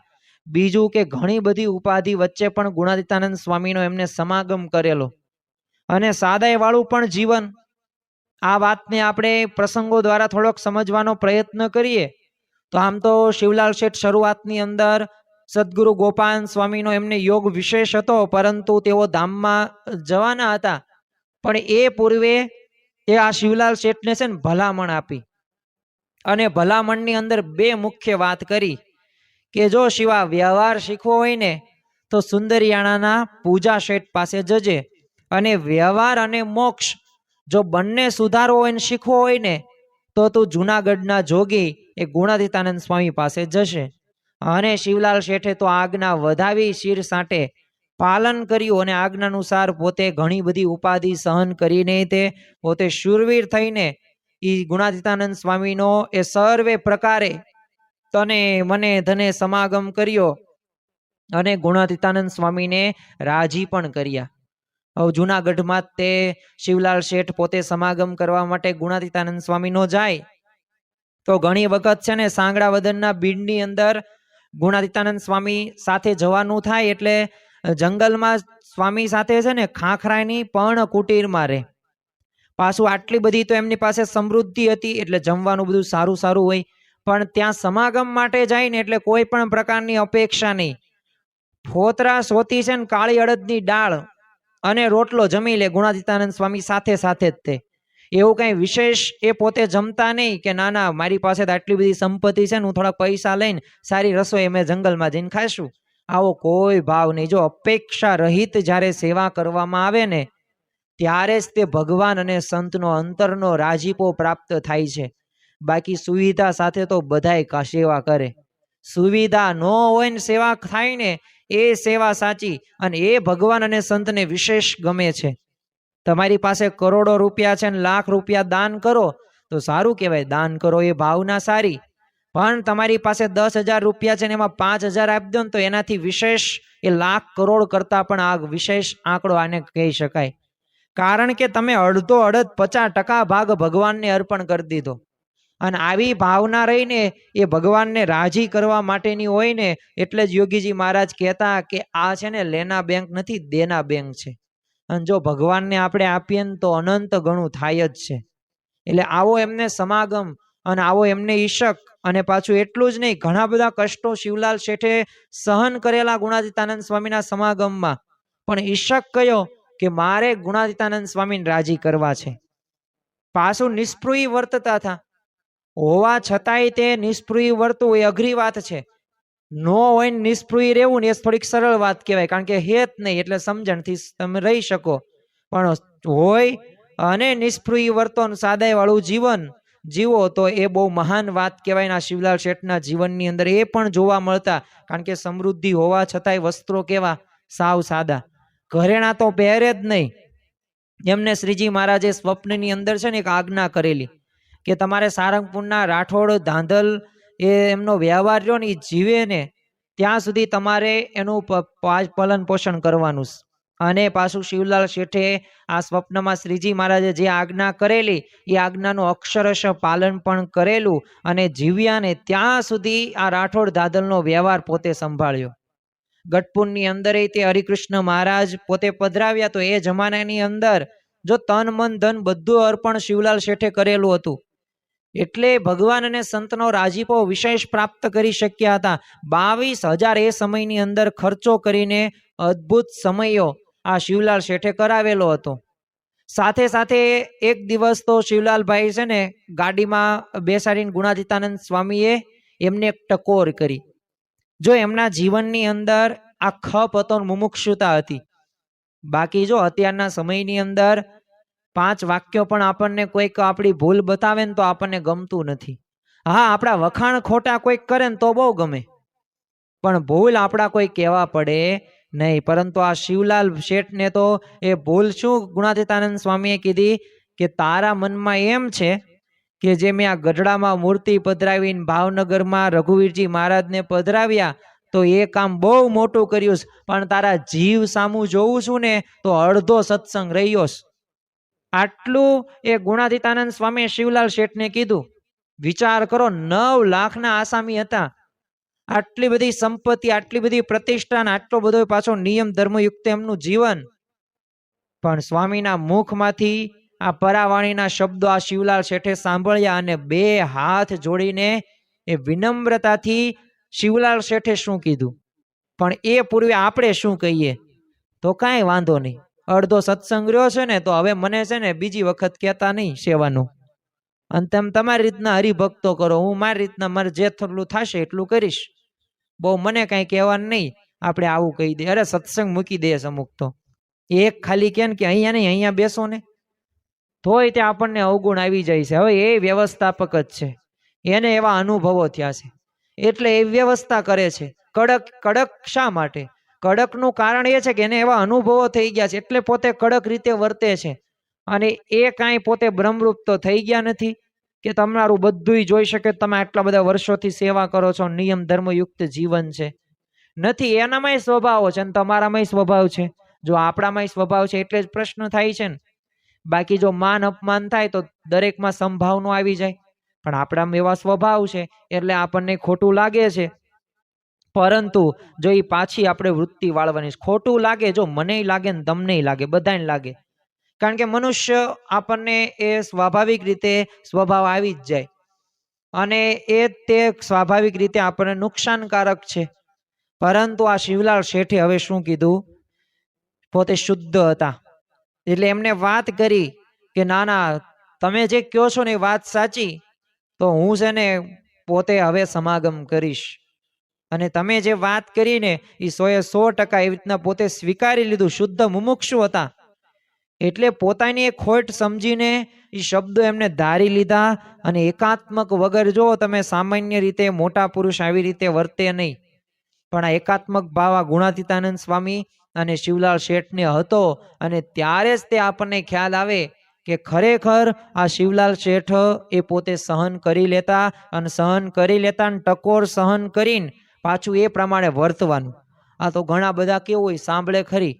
બીજું કે ઘણી બધી ઉપાધિ વચ્ચે પણ ગુણાતીતાનંદ સ્વામીનો એમને સમાગમ કરેલો અને સાદાઈ વાળું પણ જીવન. આ વાતને આપણે પ્રસંગો દ્વારા થોડોક સમજવાનો પ્રયત્ન કરીએ તો આમ તો શિવલાલ શેઠ શરૂઆતની અંદર સદગુરુ ગોપાલ સ્વામીનો એમને યોગ વિશેષ હતો, પરંતુ તેઓ ધામમાં જવાના હતા. પણ એ પૂર્વે એ આ શિવલાલ શેઠને છે ને ભલામણ આપી અને ભલામણની અંદર બે મુખ્ય વાત કરી કે જો શિવા વ્યવહાર શીખવો હોય ને તો સુંદરિયાણાના પૂજા શેઠ પાસે જજે, અને વ્યવહાર અને મોક્ષ જો બંને સુધારવો હોય ને શીખવો હોય ને તો તું જુનાગઢના જોગી એ ગુણાતીતાનંદ સ્વામી પાસે જશે. અને શિવલાલ શેઠે તો આજ્ઞા વધાવી, શિર સાંટે પાલન કર્યું અને આજ્ઞાનુસાર પોતે ઘણી બધી ઉપાધિ સહન કરીને તે પોતે શૂરવીર થઈને એ ગુણાતીતાનંદ સ્વામીનો એ સર્વે પ્રકારે તને મને ધને સમાગમ કર્યો અને ગુણાતીતાનંદ સ્વામીને રાજી પણ કર્યા. હવે જુનાગઢમાં તે શિવલાલ શેઠ પોતે સમાગમ કરવા માટે ગુણાતીતાનંદ સ્વામીનો જાય તો ઘણી વખત છે ને સાંગડા વદનના બીડની અંદર ગુણાતીતાનંદ સ્વામી સાથે જવાનું થાય, એટલે જંગલમાં સ્વામી સાથે છે ને ખાખરાની પણ કુટીરમાં રહે. પાછું આટલી બધી તો એમની પાસે સમૃદ્ધિ હતી, એટલે જમવાનું બધું સારું સારું હોય, પણ ત્યાં સમાગમ માટે જાય ને એટલે કોઈ પણ પ્રકારની અપેક્ષા નહીં. ફોતરા સોતી છે ને કાળી અડદની દાળ અને રોટલો જમી લે ગુણાતીતાનંદ સ્વામી સાથે સાથે જ. તે એવું કઈ વિશેષ એ પોતે જમતા નહીં કે ના ના મારી પાસે તો આટલી બધી સંપત્તિ છે ને હું થોડા પૈસા લઈને સારી રસોઈ અમે જંગલમાં જઈને ખાઈશું, આવો કોઈ ભાવ નહીં. જો અપેક્ષા રહિત જ્યારે સેવા કરવામાં આવે ને ત્યારે જ તે ભગવાન અને સંતનો અંતરનો રાજીપો પ્રાપ્ત થાય છે. બાકી સુવિધા સાથે તો બધાય સેવા કરે, સુવિધા ન હોય ને સેવા થાય ને એ સેવા સાચી, અને એ ભગવાન અને સંતને વિશેષ ગમે છે. તમારી પાસે કરોડો રૂપિયા છે ને લાખ રૂપિયા દાન કરો તો સારું કહેવાય, દાન કરો એ ભાવના સારી. પણ તમારી પાસે 10,000 રૂપિયા છે ને એમાં 5,000 આપી દો ને તો એનાથી વિશેષ એ લાખ કરોડ કરતા પણ આ વિશેષ આંકડો આને કહી શકાય. કારણ કે તમે અડધો અડધ 50% ભાગ ભગવાનને અર્પણ કરી દીધો. અને આવી ભાવના રહીને એ ભગવાનને રાજી કરવા માટેની હોય ને, એટલે જ યોગીજી મહારાજ કહેતા કે આ છે ને લેના બેંક નથી, દેના બેંક છે. અને જો ભગવાનને આપણે આપીએ ને તો અનંત ગણું થાય જ છે. એટલે આવો એમને સમાગમ અને આવો એમને ઈશક, અને પાછું એટલું જ નહીં, ઘણા બધા કષ્ટો શિવલાલ શેઠે સહન કરેલા ગુણાતીતાનંદ સ્વામીના સમાગમમાં. પણ ઈશક કયો કે મારે ગુણાતીતાનંદ સ્વામીને રાજી કરવા છે. પાછું નિષ્પૃહી વર્તતા હતા. હોવા છતાંય તે નિષ્પૃહી વર્તવું એ અઘરી વાત છે. નો હોય ને નિષ્પૃહી રહેવું ને એ થોડીક સરળ વાત કહેવાય, કારણ કે હેત નહીં એટલે સમજણથી તમે રહી શકો. પણ હોય અને નિષ્પૃહી વર્તન, સાદાઈ વાળું જીવન જીવો તો એ બહુ મહાન વાત કહેવાય. ના શિવલાલ શેઠના જીવનની અંદર એ પણ જોવા મળતા, કારણ કે સમૃદ્ધિ હોવા છતાંય વસ્ત્રો કેવા સાવ સાદા, ઘરેણા તો પહેરે જ નહીં. એમને શ્રીજી મહારાજે સ્વપ્નની અંદર છે ને એક આજ્ઞા કરેલી કે તમારે સારંગપુરના રાઠોડ ધાંધલ એ એમનો વ્યવહાર રહ્યો ને એ જીવે ને ત્યાં સુધી તમારે એનું પાલન પોષણ કરવાનું. અને પાછું શિવલાલ શેઠે આ સ્વપ્નમાં શ્રીજી મહારાજે જે આજ્ઞા કરેલી એ આજ્ઞાનું અક્ષરશ પાલન પણ કરેલું, અને જીવ્યા ને ત્યાં સુધી આ રાઠોડ ધાંધલનો વ્યવહાર પોતે સંભાળ્યો. ગઢપુરની અંદર તે હરિકૃષ્ણ મહારાજ પોતે પધરાવ્યા તો એ જમાનાની અંદર જો તન મન ધન બધું અર્પણ શિવલાલ શેઠે કરેલું હતું. એટલે ભગવાન અને સંતનો રાજીપો વિશેષ પ્રાપ્ત કરી શક્યા હતા. 22,000 એ સમયની અંદર ખર્ચો કરીને અદ્ભુત સમયો આ શિવલાલ શેઠે કરાવેલો હતો. સાથે સાથે એક દિવસ તો શિવલાલભાઈ છે ને ગાડીમાં બેસાડીને ગુણાતીતાનંદ સ્વામીએ એમને એક ટકોર કરી. જો એમના જીવનની અંદર આ ખપ હતો, મુમુક્ષુતા હતી. બાકી જો અત્યારના સમયની અંદર 5 વાક્યો પણ આપણને કોઈક આપણી ભૂલ બતાવે ને તો આપણને ગમતું નથી. હા, આપણા વખાણ ખોટા કોઈક કરે ને તો બહુ ગમે, પણ ભૂલ આપણા કોઈ કહેવા પડે નહીં. પરંતુ આ શિવલાલ શેઠને તો એ ભૂલ શું ગુણાતીતાનંદ સ્વામીએ કીધી કે તારા મનમાં એમ છે કે જે મેં આ ગઢડામાં મૂર્તિ પધરાવીને ભાવનગરમાં રઘુવીરજી મહારાજને પધરાવ્યા તો એ કામ બહુ મોટું કર્યું, પણ તારા જીવ સામું જોઉં છું ને તો અડધો સત્સંગ રહ્યો. આટલું એ ગુણાતીતાનંદ સ્વામીએ શિવલાલ શેઠને કીધું. વિચાર કરો, 9 લાખના આસામી હતા, આટલી બધી સંપત્તિ, આટલી બધી પ્રતિષ્ઠા, આટલો બધો પાછો નિયમ ધર્મયુક્ત એમનું જીવન. પણ સ્વામીના મુખમાંથી આ પરાવાણીના શબ્દો આ શિવલાલ શેઠે સાંભળ્યા અને 2 હાથ જોડીને એ વિનમ્રતાથી શિવલાલ શેઠે શું કીધું, પણ એ પૂર્વે આપણે શું કહીએ તો કાંઈ વાંધો નહીં, અડધો સત્સંગ રહ્યો છે ને તો હવે મને છે ને બીજી વખત કહેતા નહીં સેવાનું, અને તમે તમારી રીતના હરિભક્તો કરો, હું મારી રીતના મારે જે થોડું થશે એટલું કરીશ, બહુ મને કાંઈ કહેવાનું નહીં. આપણે આવું કહી દે, અરે સત્સંગ મૂકી દે અમુક તો. એક ખાલી કે અહીંયા નહીં અહીંયા બેસો ને તોય તે આપણને અવગુણ આવી જાય છે. હવે એ વ્યવસ્થાપક જ છે, એને એવા અનુભવો થયા છે એટલે એ વ્યવસ્થા કરે છે. કડક શા માટે? કડકનું કારણ એ છે કે એને એવા અનુભવો થઈ ગયા છે એટલે પોતે કડક રીતે વર્તે છે. અને એ કાંઈ પોતે બ્રહ્મરૂપ તો થઈ ગયા નથી કે તમારું બધું જોઈ શકે, તમે આટલા બધા વર્ષોથી સેવા કરો છો, નિયમ ધર્મયુક્ત જીવન છે, નથી. એનામાંય સ્વભાવ છે અને તમારામાંય સ્વભાવ છે. જો આપણામાંય સ્વભાવ છે એટલે જ પ્રશ્ન થાય છે ને. બાકી જો માન અપમાન થાય તો દરેકમાં સંભાવનો આવી જાય, પણ આપણામાં એવા સ્વભાવ છે એટલે આપણને ખોટું લાગે છે. પરંતુ જો એ પાછી આપણે વૃત્તિ વાળવાની, ખોટું લાગે, જો મને લાગે ને તમને લાગે, બધાને લાગે, કારણ કે મનુષ્ય આપણને એ સ્વાભાવિક રીતે સ્વભાવ આવી જ જાય અને એ તે સ્વાભાવિક રીતે આપણને નુકસાનકારક છે. પરંતુ આ શિવલાલ શેઠે હવે શું કીધું, પોતે શુદ્ધ હતા એટલે એમને વાત કરી કે ના ના તમે જે કહો છો ને એ વાત સાચી, તો હું છે ને પોતે હવે સમાગમ કરીશ. અને તમે જે વાત કરીને એ 100% એવી રીતના પોતે સ્વીકારી લીધું. શુદ્ધ મુમુક્ષુ હતા એટલે પોતાની એક ખોટ સમજીને એ શબ્દો એમને ધારી લીધા. અને એકાત્મક વગર જો તમે સામાન્ય રીતે મોટા પુરુષ આવી રીતે વર્તે નહીં, પણ આ એકાત્મક ભાવ આ ગુણાતીતાનંદ સ્વામી અને શિવલાલ શેઠને હતો. અને ત્યારે જ તે આપણને ખ્યાલ આવે કે ખરેખર આ શિવલાલ શેઠ એ પોતે સહન કરી લેતા, અને સહન કરી લેતા અને ટકોર સહન કરીને પાછું એ પ્રમાણે વર્તવાનું. આ તો ઘણા બધા કેવું હોય, સાંભળે ખરી,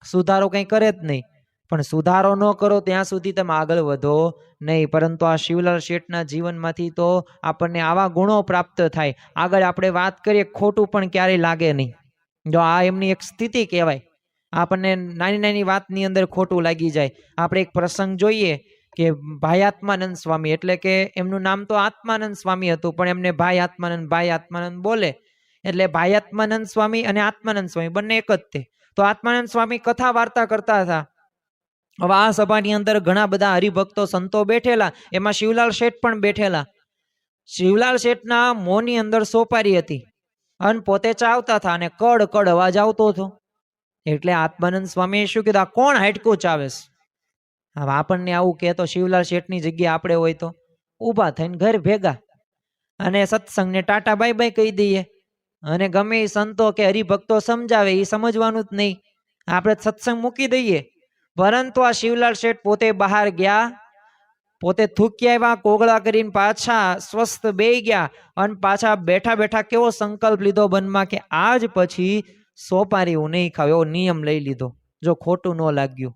સુધારો કંઈ કરે જ નહીં, પણ સુધારો ન કરો ત્યાં સુધી તમે આગળ વધો નહીં. પરંતુ આ શિવલાલ શેઠના જીવનમાંથી તો આપણને આવા ગુણો પ્રાપ્ત થાય. આગળ આપણે વાત કરીએ, ખોટું પણ ક્યારેય લાગે નહીં. જો આ એમની એક સ્થિતિ કહેવાય આપણને નાની નાની વાતની અંદર ખોટું લાગી જાય. આપણે એક પ્રસંગ જોઈએ કે ભાઈ આત્માનંદ સ્વામી, એટલે કે એમનું નામ તો આત્માનંદ સ્વામી હતું, પણ એમને ભાઈ આત્માનંદ બોલે એટલે ભાઈ આત્માનંદ સ્વામી અને આત્માનંદ સ્વામી બંને એક જ તે. તો આત્માનંદ સ્વામી કથા વાર્તા કરતા હતા. હવે આ સભાની અંદર ઘણા બધા હરિભક્તો સંતો બેઠેલા, એમાં શિવલાલ શેઠ પણ બેઠેલા. શિવલાલ શેઠના મોંની અંદર સોપારી હતી અને પોતે ચાવતા હતા અને કડ કડ અવાજ આવતો હતો. એટલે આત્માનંદ સ્વામીએ શું કીધું, આ કોણ હાડકું ચાવેસ? હવે આપણને આવું કહે તો શિવલાલ શેઠની જગ્યાએ આપણે હોય તો ઊભા થઈને ઘર ભેગા અને સત્સંગને ટાટા બાય બાય કહી દઈએ. અને ગમે એ સંતો કે હરિભક્તો સમજાવે એ સમજવાનું જ નહીં, આપણે સત્સંગ મૂકી દઈએ. પરંતુ આ શિવલાલ શેઠ પોતે બહાર ગયા, પોતે થૂકી આવ્યા, કોગળા કરીને પાછા સ્વસ્થ બેહી ગયા અને પાછા બેઠા બેઠા કેવો સંકલ્પ લીધો મનમાં કે આજ પછી સોપારી હું નહીં ખાવ, એવો નિયમ લઈ લીધો, જો ખોટું ન લાગ્યું.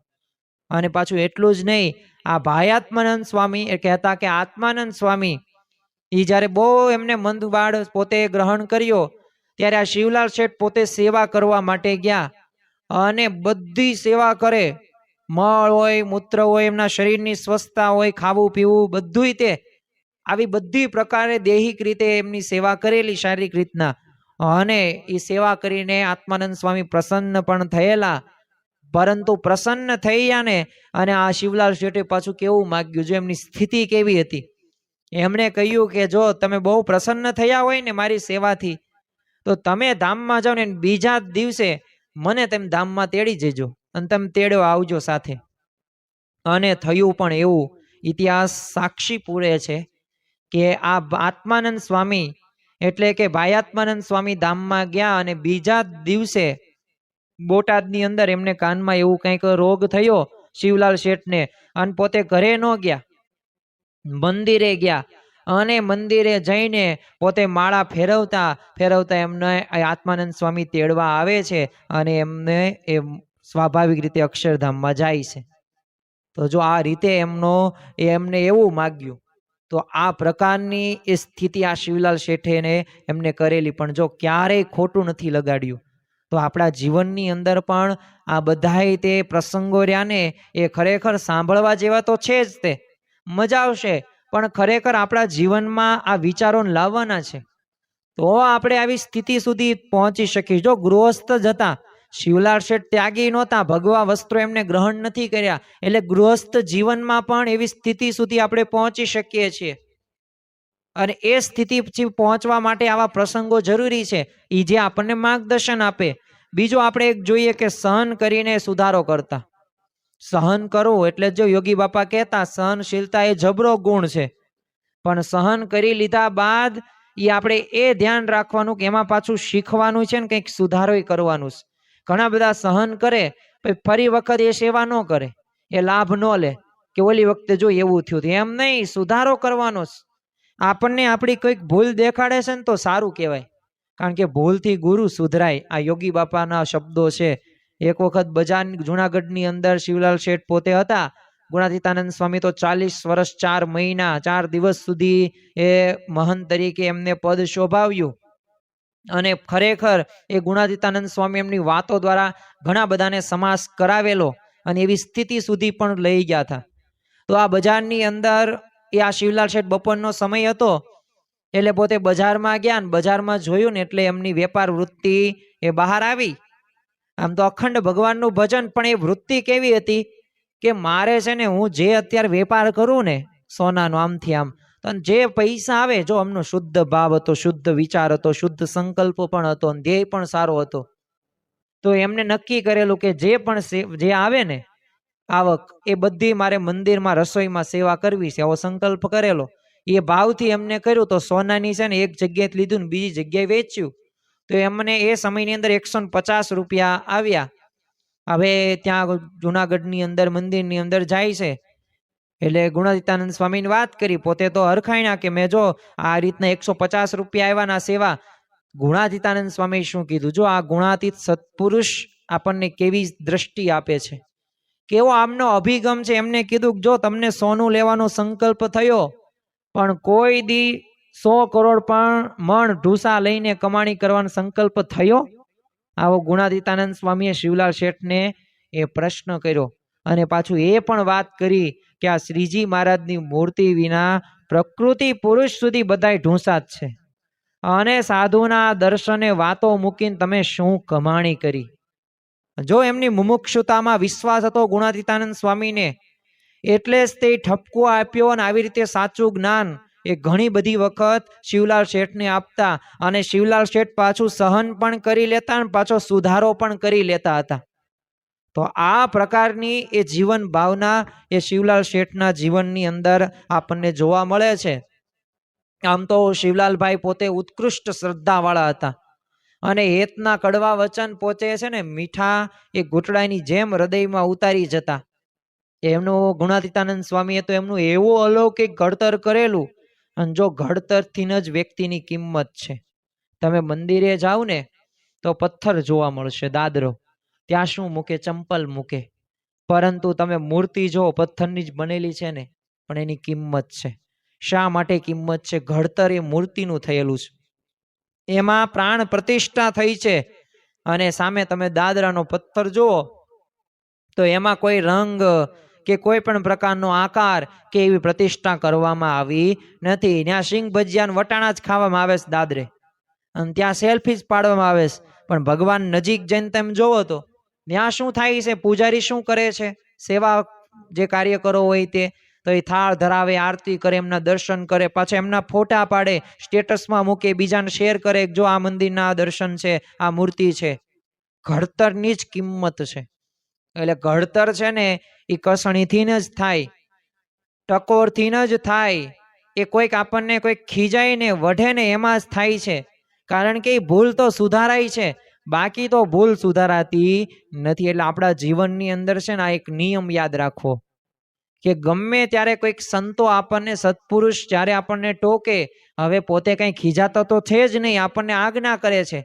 અને પાછું એટલું જ નહીં, આ ભાઈ આત્માનંદ સ્વામી એ કહેતા કે આત્માનંદ સ્વામી એ જ્યારે બહુ એમને મંદવાડ પોતે ગ્રહણ કર્યો ત્યારે આ શિવલાલ શેઠ પોતે સેવા કરવા માટે ગયા અને બધી સેવા કરે, મળ હોય મૂત્ર હોય, એમના શરીરની સ્વસ્થતા હોય, ખાવું પીવું બધુંય તે આવી બધી પ્રકારે દૈહિક રીતે એમની સેવા કરેલી શારીરિક રીતના. અને એ સેવા કરીને આત્માનંદ સ્વામી પ્રસન્ન પણ થયેલા. પરંતુ પ્રસન્ન થઈ ગયા ને અને આ શિવલાલ શેઠે પાછું કેવું માગ્યું, જો એમની સ્થિતિ કેવી હતી. એમણે કહ્યું કે જો તમે બહુ પ્રસન્ન થયા હોય ને મારી સેવાથી તો તમે ધામમાં જાઓ ને બીજા દિવસે મને તમે ધામમાં તેડી જજો અને તમે તેડવા આવજો સાથે. અને થયું પણ એવું. ઇતિહાસ સાક્ષી પૂરે છે કે આ આત્માનંદ સ્વામી એટલે કે ભાઈ આત્માનંદ સ્વામી ધામમાં ગયા અને બીજા દિવસે બોટાદની અંદર એમને કાનમાં એવું કંઈક રોગ થયો શિવલાલ શેઠને, અને પોતે ઘરે ન ગયા, મંદિરે ગયા અને મંદિરે જઈને પોતે માળા ફેરવતા એમને આત્માનંદ સ્વામી તેડવા આવે છે અને એમને એ સ્વાભાવિક રીતે અક્ષરધામમાં જાય છે. તો જો આ રીતે એમને એવું માગ્યું તો આ પ્રકારની એ સ્થિતિ આ શિવલાલ શેઠે એમને કરેલી, પણ જો ક્યારેય ખોટું નથી લગાડ્યું. તો આપણા જીવનની અંદર પણ આ બધાય તે પ્રસંગો રહ્યા ને એ ખરેખર સાંભળવા જેવા તો છે જ, તે મજા આવશે, પણ ખરેખર આપણા જીવનમાં આ વિચારો લાવવાના છે તો આપણે આવી સ્થિતિ સુધી પહોંચી શકીએ. જો ગૃહસ્થ જ હતા, શિવલાલ શેઠ ત્યાગી નહોતા, ભગવા વસ્ત્રો એમને ગ્રહણ નથી કર્યા, એટલે ગૃહસ્થ જીવનમાં પણ એવી સ્થિતિ સુધી આપણે પહોંચી શકીએ છીએ. અને એ સ્થિતિ પહોંચવા માટે આવા પ્રસંગો જરૂરી છે, એ જે આપણને માર્ગદર્શન આપે. બીજું આપણે એક જોઈએ કે સહન કરીને સુધારો કરતા. સહન કરવું એટલે જો યોગી બાપા કહેતા સહનશીલતા એ જબરો ગુણ છે, પણ સહન કરી લીધા બાદ એ આપણે એ ધ્યાન રાખવાનું કે એમાં પાછું શીખવાનું છે ને કંઈક સુધારો કરવાનું છે. ઘણા બધા સહન કરે ફરી વખત એ સેવા ન કરે, એ લાભ ન લે કે ઓલી વખતે જો એવું થયું, એમ નહીં, સુધારો કરવાનો છે. આપણને આપણી કંઈક ભૂલ દેખાડે છે ને તો સારું કહેવાય, કારણ કે ભૂલથી ગુરુ સુધરાય, આ યોગી બાપાના શબ્દો છે. એક વખત બજાર જુનાગઢની અંદર શિવલાલ શેઠ પોતે હતા, ગુણાતીતાનંદ સ્વામી તો 40 વર્ષ 4 મહિના 4 દિવસ સુધી એ મહંત તરીકે એમને પદ શોભાવ્યું. અને ખરેખર એ ગુણાતીતાનંદ સ્વામી એમની વાતો દ્વારા ઘણા બધાને સમાસ કરાવેલો અને એવી સ્થિતિ સુધી પણ લઈ ગયા હતા. તો આ બજારની અંદર એ આ શિવલાલ શેઠ બપોરનો સમય હતો એટલે પોતે બજારમાં ગયા ને બજારમાં જોયું ને એટલે એમની વેપાર વૃત્તિ એ બહાર આવી. આમ તો અખંડ ભગવાનનું ભજન, પણ એ વૃત્તિ કેવી હતી કે મારે છે ને હું જે અત્યારે વેપાર કરું ને સોનાનો આમથી આમ, તો જે પૈસા આવે, જો અમનો શુદ્ધ ભાવ હતો, શુદ્ધ વિચાર હતો, શુદ્ધ સંકલ્પ પણ હતો, ધ્યેય પણ સારો હતો, તો એમને નક્કી કરેલું કે જે આવે ને આવક એ બધી મારે મંદિરમાં રસોઈમાં સેવા કરવી છે, એવો સંકલ્પ કરેલો. એ ભાવથી એમને કર્યું તો સોનાની છે ને એક જગ્યાએ લીધું ને બીજી જગ્યાએ વેચ્યું, તો એમને એ સમયની અંદર 150 રૂપિયા આવ્યા. હવે ત્યાં જુનાગઢની અંદર મંદિરની અંદર જાય છે એટલે ગુણાતીતાનંદ સ્વામીની વાત કરી, પોતે તો હરખાયણા કે મેં જો આ રીતના 150 રૂપિયા આવ્યાના સેવા. ગુણાતીતાનંદ સ્વામી શું કીધું, જો આ ગુણાતીત સત્પુરુષ આપણને કેવી દ્રષ્ટિ આપે છે, કેવો આમનો અભિગમ છે. એમને કીધું જો તમને સોનું લેવાનો સંકલ્પ થયો પણ કોઈ દી 100 કરોડ પણ મણ ઢૂસા લઈને કમાણી કરવાનો સંકલ્પ થયો, આવો ગુણાતીતાનંદ સ્વામીએ શિવલાલ શેઠને એ પ્રશ્ન કર્યો અને પાછું એ પણ વાત કરી કે આ શ્રીજી મહારાજની મૂર્તિ વિના પ્રકૃતિ પુરુષ સુધી બધાય ઢૂંસા જ છે અને સાધુના દર્શને વાતો મૂકીને તમે શું કમાણી કરી. જો એમની મુમુક્ષુતામાં વિશ્વાસ હતો ગુણાતીતાનંદ સ્વામીને, એટલે જ તે ઠપકો આપ્યો અને આવી રીતે સાચું જ્ઞાન એ ઘણી બધી વખત શિવલાલ શેઠને આપતા અને શિવલાલ શેઠ પાછું સહન પણ કરી લેતા અને પાછો સુધારો પણ કરી લેતા હતા. તો આ પ્રકારની એ જીવન ભાવના એ શિવલાલ શેઠના જીવનની અંદર આપણને જોવા મળે છે. આમ તો શિવલાલભાઈ પોતે ઉત્કૃષ્ટ શ્રદ્ધાવાળા હતા અને હેતના કડવા વચન પોતે છે ને મીઠા એ ઘૂંટડાની જેમ હૃદયમાં ઉતારી જતા. એમનું ગુણાતીતાનંદ સ્વામીએ તો એમનું એવું અલૌકિક ઘડતર કરેલું, અને જો ઘડતરથી જ વ્યક્તિની કિંમત છે. તમે મંદિરે જાઓ ને તો પથ્થર જોવા મળશે, દાદરો, ત્યાં શું મૂકે? ચંપલ મૂકે. પરંતુ તમે મૂર્તિ જો પથ્થરની જ બનેલી છે ને, પણ એની કિંમત છે. શા માટે કિંમત છે? ઘડતર એ મૂર્તિનું થયેલું છે, એમાં પ્રાણ પ્રતિષ્ઠા થઈ છે. અને સામે તમે દાદરાનો પથ્થર જુઓ તો એમાં કોઈ રંગ કે કોઈ પણ પ્રકારનો આકાર કે એવી પ્રતિષ્ઠા કરવામાં આવી નથી. ત્યાં સિંગ ભજીયા વટાણા જ ખાવામાં આવે છે દાદરે, અને ત્યાં સેલ્ફી જ પાડવામાં આવે છે. પણ ભગવાન નજીક જઈને તમે જોવો તો ત્યાં શું થાય છે? પૂજારી શું કરે છે? સેવા જે કાર્યકરો હોય તે તો એ થાળ ધરાવે, આરતી કરે, એમના દર્શન કરે, પાછા એમના ફોટા પાડે, સ્ટેટસમાં મૂકે, બીજાને શેર કરે, જો આ મંદિરના દર્શન છે, આ મૂર્તિ છે. ઘડતરની જ કિંમત છે. એટલે ઘડતર છે ને એ કસણીથી જ થાય, ટકોરથી જ થાય. એ કોઈક આપણને કોઈક ખીજાય ને વઢે ને એમાં જ થાય છે. કારણ કે એ ભૂલ તો સુધારાય છે, બાકી તો ભૂલ સુધારાતી નથી. એટલે આપણા જીવનની અંદર છે ને આ એક નિયમ યાદ રાખવો કે ગમે ત્યારે કોઈક સંતો આપણને, સત્પુરુષ જ્યારે આપણને ટોકે, હવે પોતે કંઈ ખીજાતો તો છે જ નહીં, આપણને આજ્ઞા કરે છે,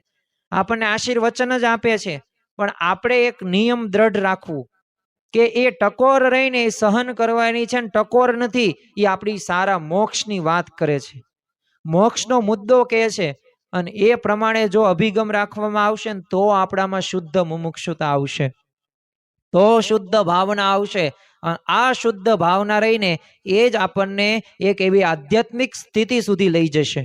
આપણને આશીર્વચન જ આપે છે, પણ આપણે એક નિયમ દ્રઢ રાખવું કે એ ટકોર રહીને એ સહન કરવાની છે. ને ટકોર નથી, એ આપણી સારા મોક્ષની વાત કરે છે, મોક્ષનો મુદ્દો કહે છે. અને એ પ્રમાણે જો અભિગમ રાખવામાં આવશે ને તો આપણામાં શુદ્ધ મુમુક્ષુતા આવશે, તો શુદ્ધ ભાવના આવશે. આ શુદ્ધ ભાવના રહીને એ જ આપણને એક એવી આધ્યાત્મિક સ્થિતિ સુધી લઈ જશે.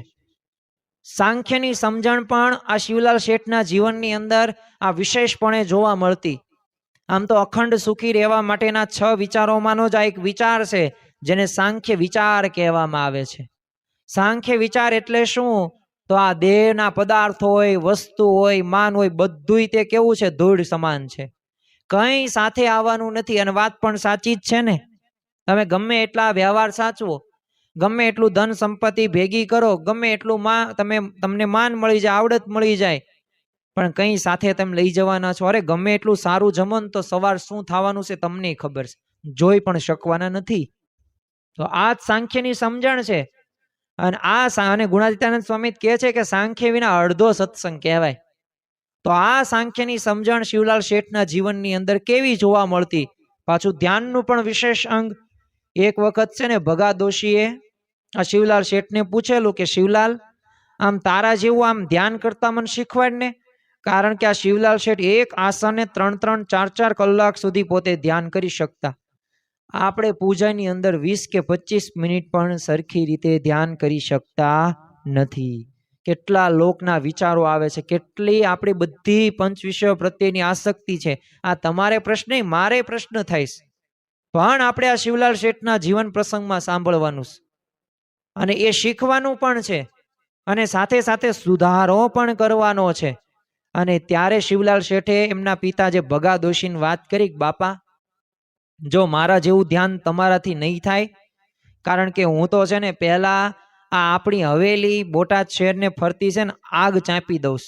સાંખ્યની સમજણ પણ આ શિવલાલ શેઠના જીવનની અંદર આ વિશેષપણે જોવા મળતી. આમ તો અખંડ સુખી રહેવા માટેના 6 વિચારોમાંનો જ આ એક વિચાર છે જેને સાંખ્ય વિચાર કહેવામાં આવે છે. સાંખ્ય વિચાર એટલે શું? તો આ દેહના પદાર્થ હોય, વસ્તુ હોય, માન હોય, બધુંય તે કેવું છે? ધૂળ સમાન છે, કંઈ સાથે આવવાનું નથી. અને વાત પણ સાચી જ છે ને. તમે ગમે એટલા વ્યવહાર સાચવો, ગમે એટલું ધન સંપત્તિ ભેગી કરો, ગમે એટલું તમને માન મળી જાય, આવડત મળી જાય, પણ કંઈ સાથે તમે લઈ જવાના છો? અરે ગમે એટલું સારું જમન તો સવાર શું થવાનું છે તમને ખબર છે, જોઈ પણ શકવાના નથી. તો આ જ સાંખ્યની સમજણ છે. અને ગુણાતીતાનંદ સ્વામી કહે છે કે સાંખ્ય વિના અડધો સત્સંગ કહેવાય. તો આ સાંખ્યની સમજણ શિવલાલ શેઠના જીવનની અંદર કેવી જોવા મળતી? પાછું ધ્યાનનું પણ વિશેષ અંગ. એક વખત છે ને ભગા દોશીએ આ શિવલાલ શેઠને પૂછેલું કે શિવલાલ, આમ તારા જેવું આમ ધ્યાન કરતા મને શીખવાડ ને. કારણ કે આ શિવલાલ શેઠ એક આસને 3-3, 4-4 કલાક સુધી પોતે ધ્યાન કરી શકતા. આપણે પૂજાની અંદર 20 કે 25 મિનિટ પણ સરખી રીતે ધ્યાન કરી શકતા નથી. કેટલા લોકના વિચારો આવે છે, કેટલી આપણી બધી પંચ વિષયો પ્રત્યેની આસક્તિ છે. આ તમારે પ્રશ્ન નહીં, મારે પ્રશ્ન થાય છે, પણ આપણે આ શિવલાલ શેઠના જીવન પ્રસંગમાં સાંભળવાનું છે અને એ શીખવાનું પણ છે અને સાથે સાથે સુધારો પણ કરવાનો છે. અને ત્યારે શિવલાલ શેઠે એમના પિતા જે ભગા દોશીની વાત કરી, બાપા જો મારા જેવું ધ્યાન તમારાથી નહીં થાય, કારણ કે હું તો છે ને પહેલા આ આપણી હવેલી બોટાદ શહેરને ફરતી છે ને આગ ચાંપી દઉં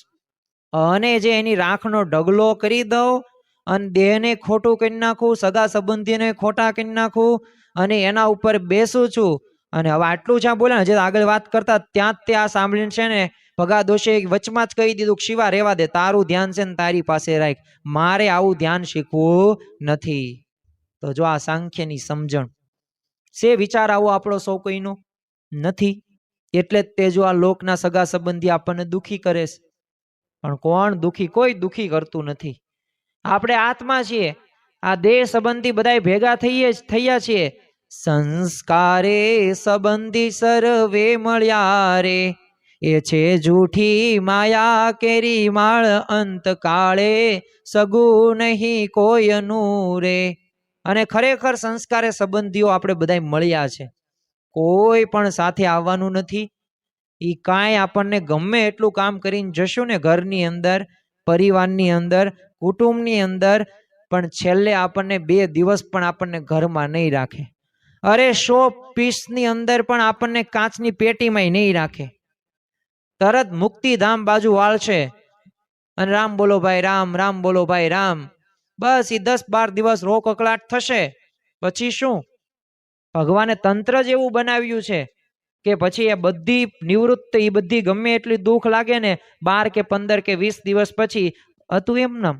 અને જે એની રાખનો ઢગલો કરી દઉં અને દેહને ખોટું કરી નાખું, સગા સંબંધીને ખોટા કરી નાખું અને એના ઉપર બેસું છું. અને હવે આટલું જ્યાં બોલે ને, જે આગળ વાત કરતા ત્યાં જ તે આ સાંભળીને છે ને ભગા દોશીએ વચમાં જ કહી દીધું કે શિવા રહેવા દે, તારું ધ્યાન છે ને તારી પાસે રાખ, મારે આવું ધ્યાન શીખવું નથી. તો જો આ સાંખ્યની સમજણ છે. વિચાર આવો આપણો સૌ કોઈનો નથી, એટલે જ તે જો આ લોકના સગા સંબંધી આપણને દુખી કરે છે. પણ કોણ દુખી? કોઈ દુખી કરતું નથી. આપણે આત્મા છીએ, આ દેહ સંબંધી બધા ભેગા થયા છીએ. સંસ્કારે સંબંધી સર્વે મળ્યા રે, એ છે જૂઠી માયા કેરી માળ, અંત કાળે સગું નહીં કોઈનું રે. અને ખરેખર સંસ્કારે સંબંધીઓ આપણે બધા મળ્યા છે, કોઈ પણ સાથે આવવાનું નથી. એ કાંઈ આપણને ગમે એટલું કામ કરીને જશું ને ઘરની અંદર, પરિવારની અંદર, કુટુંબની અંદર, પણ છેલ્લે આપણને 2 દિવસ પણ આપણને ઘરમાં નહીં રાખે. અરે 100 પીસની અંદર પણ આપણને કાચની પેટીમાં નહીં રાખે. તરત મુક્તિધામ બાજુ વાળશે અને રામ બોલો ભાઈ રામ, રામ બોલો ભાઈ રામ. બસ એ 10-12 દિવસ રો કકળાટ થશે. પછી શું? ભગવાને તંત્ર જ એવું બનાવ્યું છે કે પછી એ બધી નિવૃત્ત, એ બધી ગમે એટલી દુઃખ લાગે ને 12 કે 15 કે 20 દિવસ પછી હતું એમનેમ.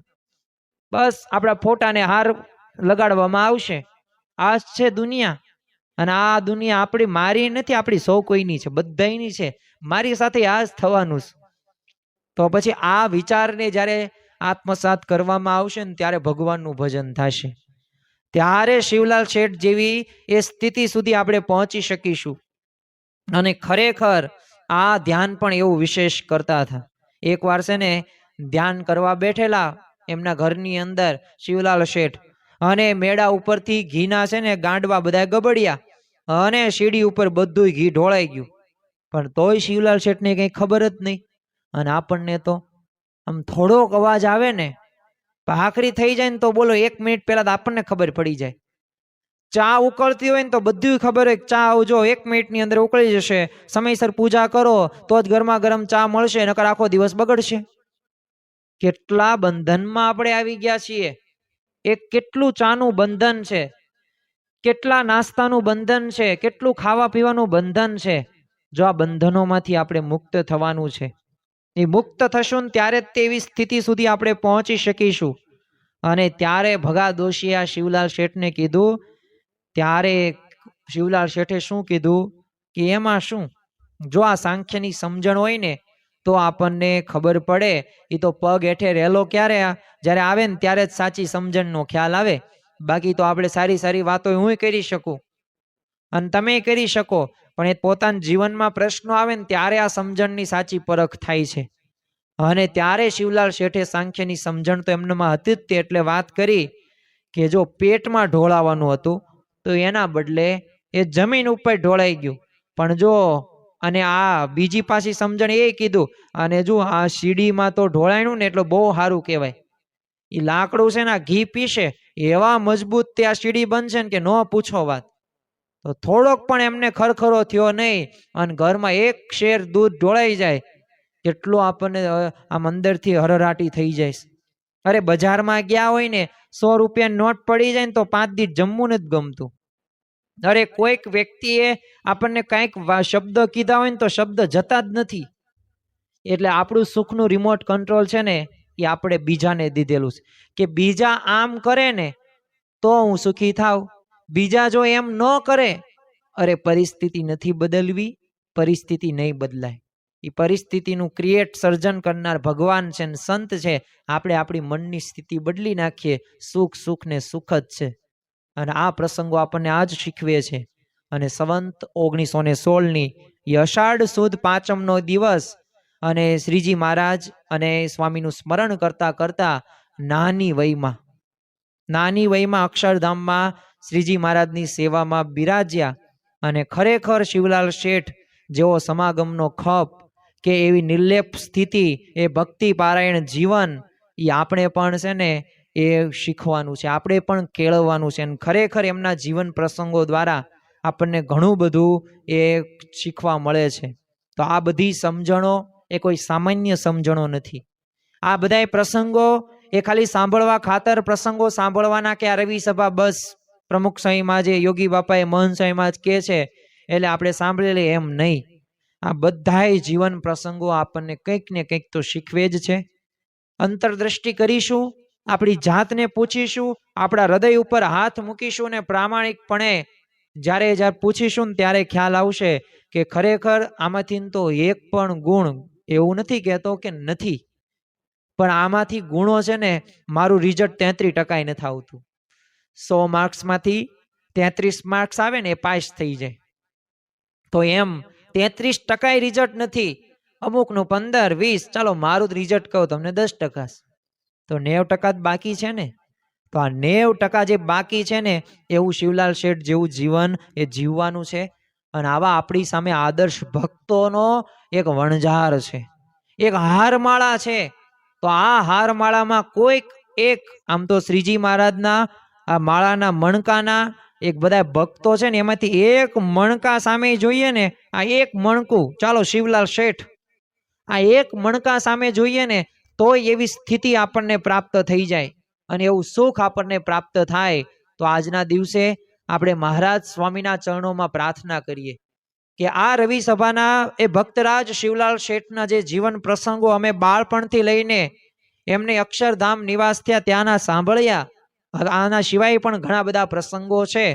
બસ આપણા ફોટાને હાર લગાડવામાં આવશે. આ છે દુનિયા. અને આ દુનિયા આપણી, મારી નથી, આપણી સૌ કોઈની છે, બધાની છે. મારી સાથે આ જ થવાનું છે. તો પછી આ વિચારને જ્યારે આત્મસાત કરવામાં આવશે ને ત્યારે ભગવાનનું ભજન થશે. ત્યારે શિવલાલ શેઠ જેવી એ સ્થિતિ સુધી આપણે પહોંચી શકીશું. અને ખરેખર આ ધ્યાન પણ એવું વિશેષ કરતા હતા. એકવાર છે ને ધ્યાન કરવા બેઠેલા એમના ઘરની અંદર શિવલાલ શેઠ, અને મેળા ઉપરથી ઘીના છે ને ગાંડવા બધા ગબડ્યા અને સીડી ઉપર બધું ઘી ઢોળાઈ ગયું. પણ તોય શિવલાલ શેઠને કંઈ ખબર જ નહીં. અને આપણને તો આમ થોડોક અવાજ આવે ને, ભાખરી થઈ જાય ને તો બોલો 1 મિનિટ પહેલા તો આપણને ખબર પડી જાય. ચા ઉકળતી હોય ને તો બધું ખબર હોય, ચા જો 1 મિનિટની અંદર ઉકળી જશે. સમયસર પૂજા કરો તો જ ગરમા ગરમ ચા મળશે, નકર આખો દિવસ બગડશે. કેટલા બંધનમાં આપણે આવી ગયા છીએ. એક કેટલું ચાનું બંધન છે, કેટલા નાસ્તાનું બંધન છે, કેટલું ખાવા પીવાનું બંધન છે. જો આ બંધનોમાંથી આપણે મુક્ત થવાનું છે. એ મુક્ત થશું ને ત્યારે જ તેવી સ્થિતિ સુધી આપણે પહોંચી શકીશું. અને ત્યારે ભગા દોશીએ આ શિવલાલ શેઠને કીધું. ત્યારે શિવલાલ શેઠે શું કીધું કે એમાં શું, જો આ સાંખ્યની સમજણ હોય ને તો આપણને ખબર પડે. એ તો પગ હેઠે રહેલો ક્યારે, જ્યારે આવે ને ત્યારે જ સાચી સમજણનો ખ્યાલ આવે. બાકી તો આપણે સારી સારી વાતો હું કરી શકું અને તમે કરી શકો, પણ એ પોતાના જીવનમાં પ્રશ્નો આવે ને ત્યારે આ સમજણની સાચી પરખ થાય છે. અને ત્યારે શિવલાલ શેઠે સાંખ્યની સમજણ તો એમનામાં હતી જ તે, એટલે વાત કરી કે જો પેટમાં ઢોળાવાનું હતું તો એના બદલે એ જમીન ઉપર ઢોળાઈ ગયું. પણ જો અને આ બીજી પાછી સમજણ એ કીધું, અને જો આ સીડીમાં તો ઢોળાયણું ને એટલે બહુ સારું કહેવાય. એ લાકડું છે ને ઘી પીશે એવા મજબૂત તે આ સીડી બનશે ને કે ન પૂછો વાત. તો થોડોક પણ એમને ખરખરો થયો નહીં અને ઘરમાં 1 શેર દૂધ ઢોળાઈ જાય કેટલો આપણને આમ અંદરથી હરહરાટી થઈ જાય. અરે બજારમાં ગયા હોય ને 100 રૂપિયાની નોટ પડી જાય ને તો 5 દિવસ જમવું નથી ગમતું. અરે કોઈક વ્યક્તિએ આપણને કંઈક શબ્દ કીધા હોય ને તો શબ્દ જતા જ નથી. એટલે આપણું સુખનું રિમોટ કંટ્રોલ છે ને એ આપણે બીજાને દીધેલું છે કે બીજા આમ કરે ને તો હું સુખી થાવ. બીજા જો એમ ન કરે, અરે પરિસ્થિતિ નથી બદલવી, પરિસ્થિતિ નહીં બદલાય. એ પરિસ્થિતિનું ક્રિએટ સર્જન કરનાર ભગવાન છે ને સંત છે. આપણે આપણી મનની સ્થિતિ બદલી નાખીએ, સુખ સુખ ને સુખ જ છે. અને આ પ્રસંગો આપણને આજ શીખવે છે. અને સંવંત 1916ની એ અષાઢ સુદ 5મનો દિવસ, અને શ્રીજી મહારાજ અને સ્વામીનું સ્મરણ કરતા કરતા નાની વયમાં અક્ષરધામમાં શ્રીજી મહારાજની સેવામાં બિરાજ્યા. અને ખરેખર શિવલાલ શેઠ જેવો સમાગમનો ખપ કે એવી નિર્લેપ સ્થિતિ, એ ભક્તિ પારાયણ જીવન, એ આપણે પણ છે ને એ શીખવાનું છે, આપણે પણ કેળવવાનું છે. અને ખરેખર એમના જીવન પ્રસંગો દ્વારા આપણને ઘણું બધું એ શીખવા મળે છે. તો આ બધી સમજણો એ કોઈ સામાન્ય સમજણો નથી. આ બધાય પ્રસંગો એ ખાલી સાંભળવા ખાતર પ્રસંગો સાંભળવાના કે આ રવિ સભા બસ પ્રમુખ સ્વામીમાં જે યોગી બાપાએ મહંત સ્વામીમાં જ કહે છે એટલે આપણે સાંભળી લઈએ એમ નહીં. આ બધાય જીવન પ્રસંગો આપણને કંઈક ને કંઈક તો શીખવે જ છે. અંતરદ્રષ્ટિ કરીશું, આપણી જાતને પૂછીશું, આપણા હૃદય ઉપર હાથ મૂકીશું ને પ્રામાણિકપણે જ્યારે પૂછીશું ને ત્યારે ખ્યાલ આવશે કે ખરેખર આમાંથી તો એક પણ ગુણ એવું નથી કહેતો કે નથી. પણ આમાંથી ગુણો છે ને મારું રિઝલ્ટ 33% નથી આવતું. 100 માર્ક્સમાંથી 33 માર્ક્સ આવે ને એ પાસ થઈ જાય. તો એમ 33% રિઝલ્ટ નથી, અમુકનું 15, 20, ચાલો મારું રિઝલ્ટ કહું તમને 10%. તો 90% જ બાકી છે ને. તો આ 90% જે બાકી છે ને એવું શિવલાલ શેઠ જેવું જીવન એ જીવવાનું છે. અને આવા આપણી સામે આદર્શ ભક્તોનો એક વણઝાર છે, એક હારમાળા છે. તો આ હારમાળામાં કોઈક એક, આમ તો શ્રીજી મહારાજના આ માળાના મણકાના એક બધા ભક્તો છે ને એમાંથી એક મણકા સામે જોઈએ ને, આ એક મણકું, ચાલો શિવલાલ શેઠ, આ એક મણકા સામે જોઈએ ને તોય એવી સ્થિતિ આપણને પ્રાપ્ત થઈ જાય અને એવું સુખ આપણને પ્રાપ્ત થાય. તો આજના દિવસે આપણે મહારાજ સ્વામીના ચરણોમાં પ્રાર્થના કરીએ કે આ રવિ સભાના એ ભક્તરાજ શિવલાલ શેઠના જે જીવન પ્રસંગો અમે બાળપણથી લઈને એમને અક્ષરધામ નિવાસ થયા ત્યાંના સાંભળ્યા, આના સિવાય પણ ઘણા બધા પ્રસંગો છે,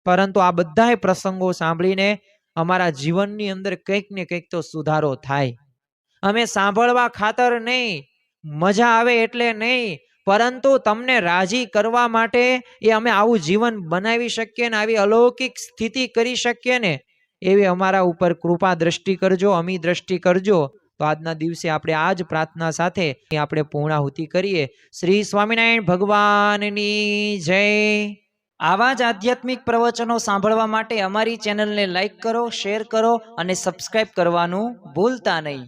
પરંતુ આ બધા પ્રસંગો સાંભળીને અમારા જીવનની અંદર કંઈક ને કંઈક તો સુધારો થાય. અમે સાંભળવા ખાતર નહીં, મજા આવે એટલે નહીં, પરંતુ તમને રાજી કરવા માટે એ અમે આવું જીવન બનાવી શકીએ ને આવી અલૌકિક સ્થિતિ કરી શકીએ ને એવી અમારા ઉપર કૃપા દ્રષ્ટિ કરજો, અમી દ્રષ્ટિ કરજો. તો આજના દિવસે આપણે આ જ પ્રાર્થના સાથે આપણે પૂર્ણાહુતિ કરીએ. શ્રી સ્વામિનારાયણ ભગવાનની જય. આવા જ આધ્યાત્મિક પ્રવચનો સાંભળવા માટે અમારી ચેનલને લાઈક કરો, શેર કરો અને સબસ્ક્રાઇબ કરવાનું ભૂલતા નહીં.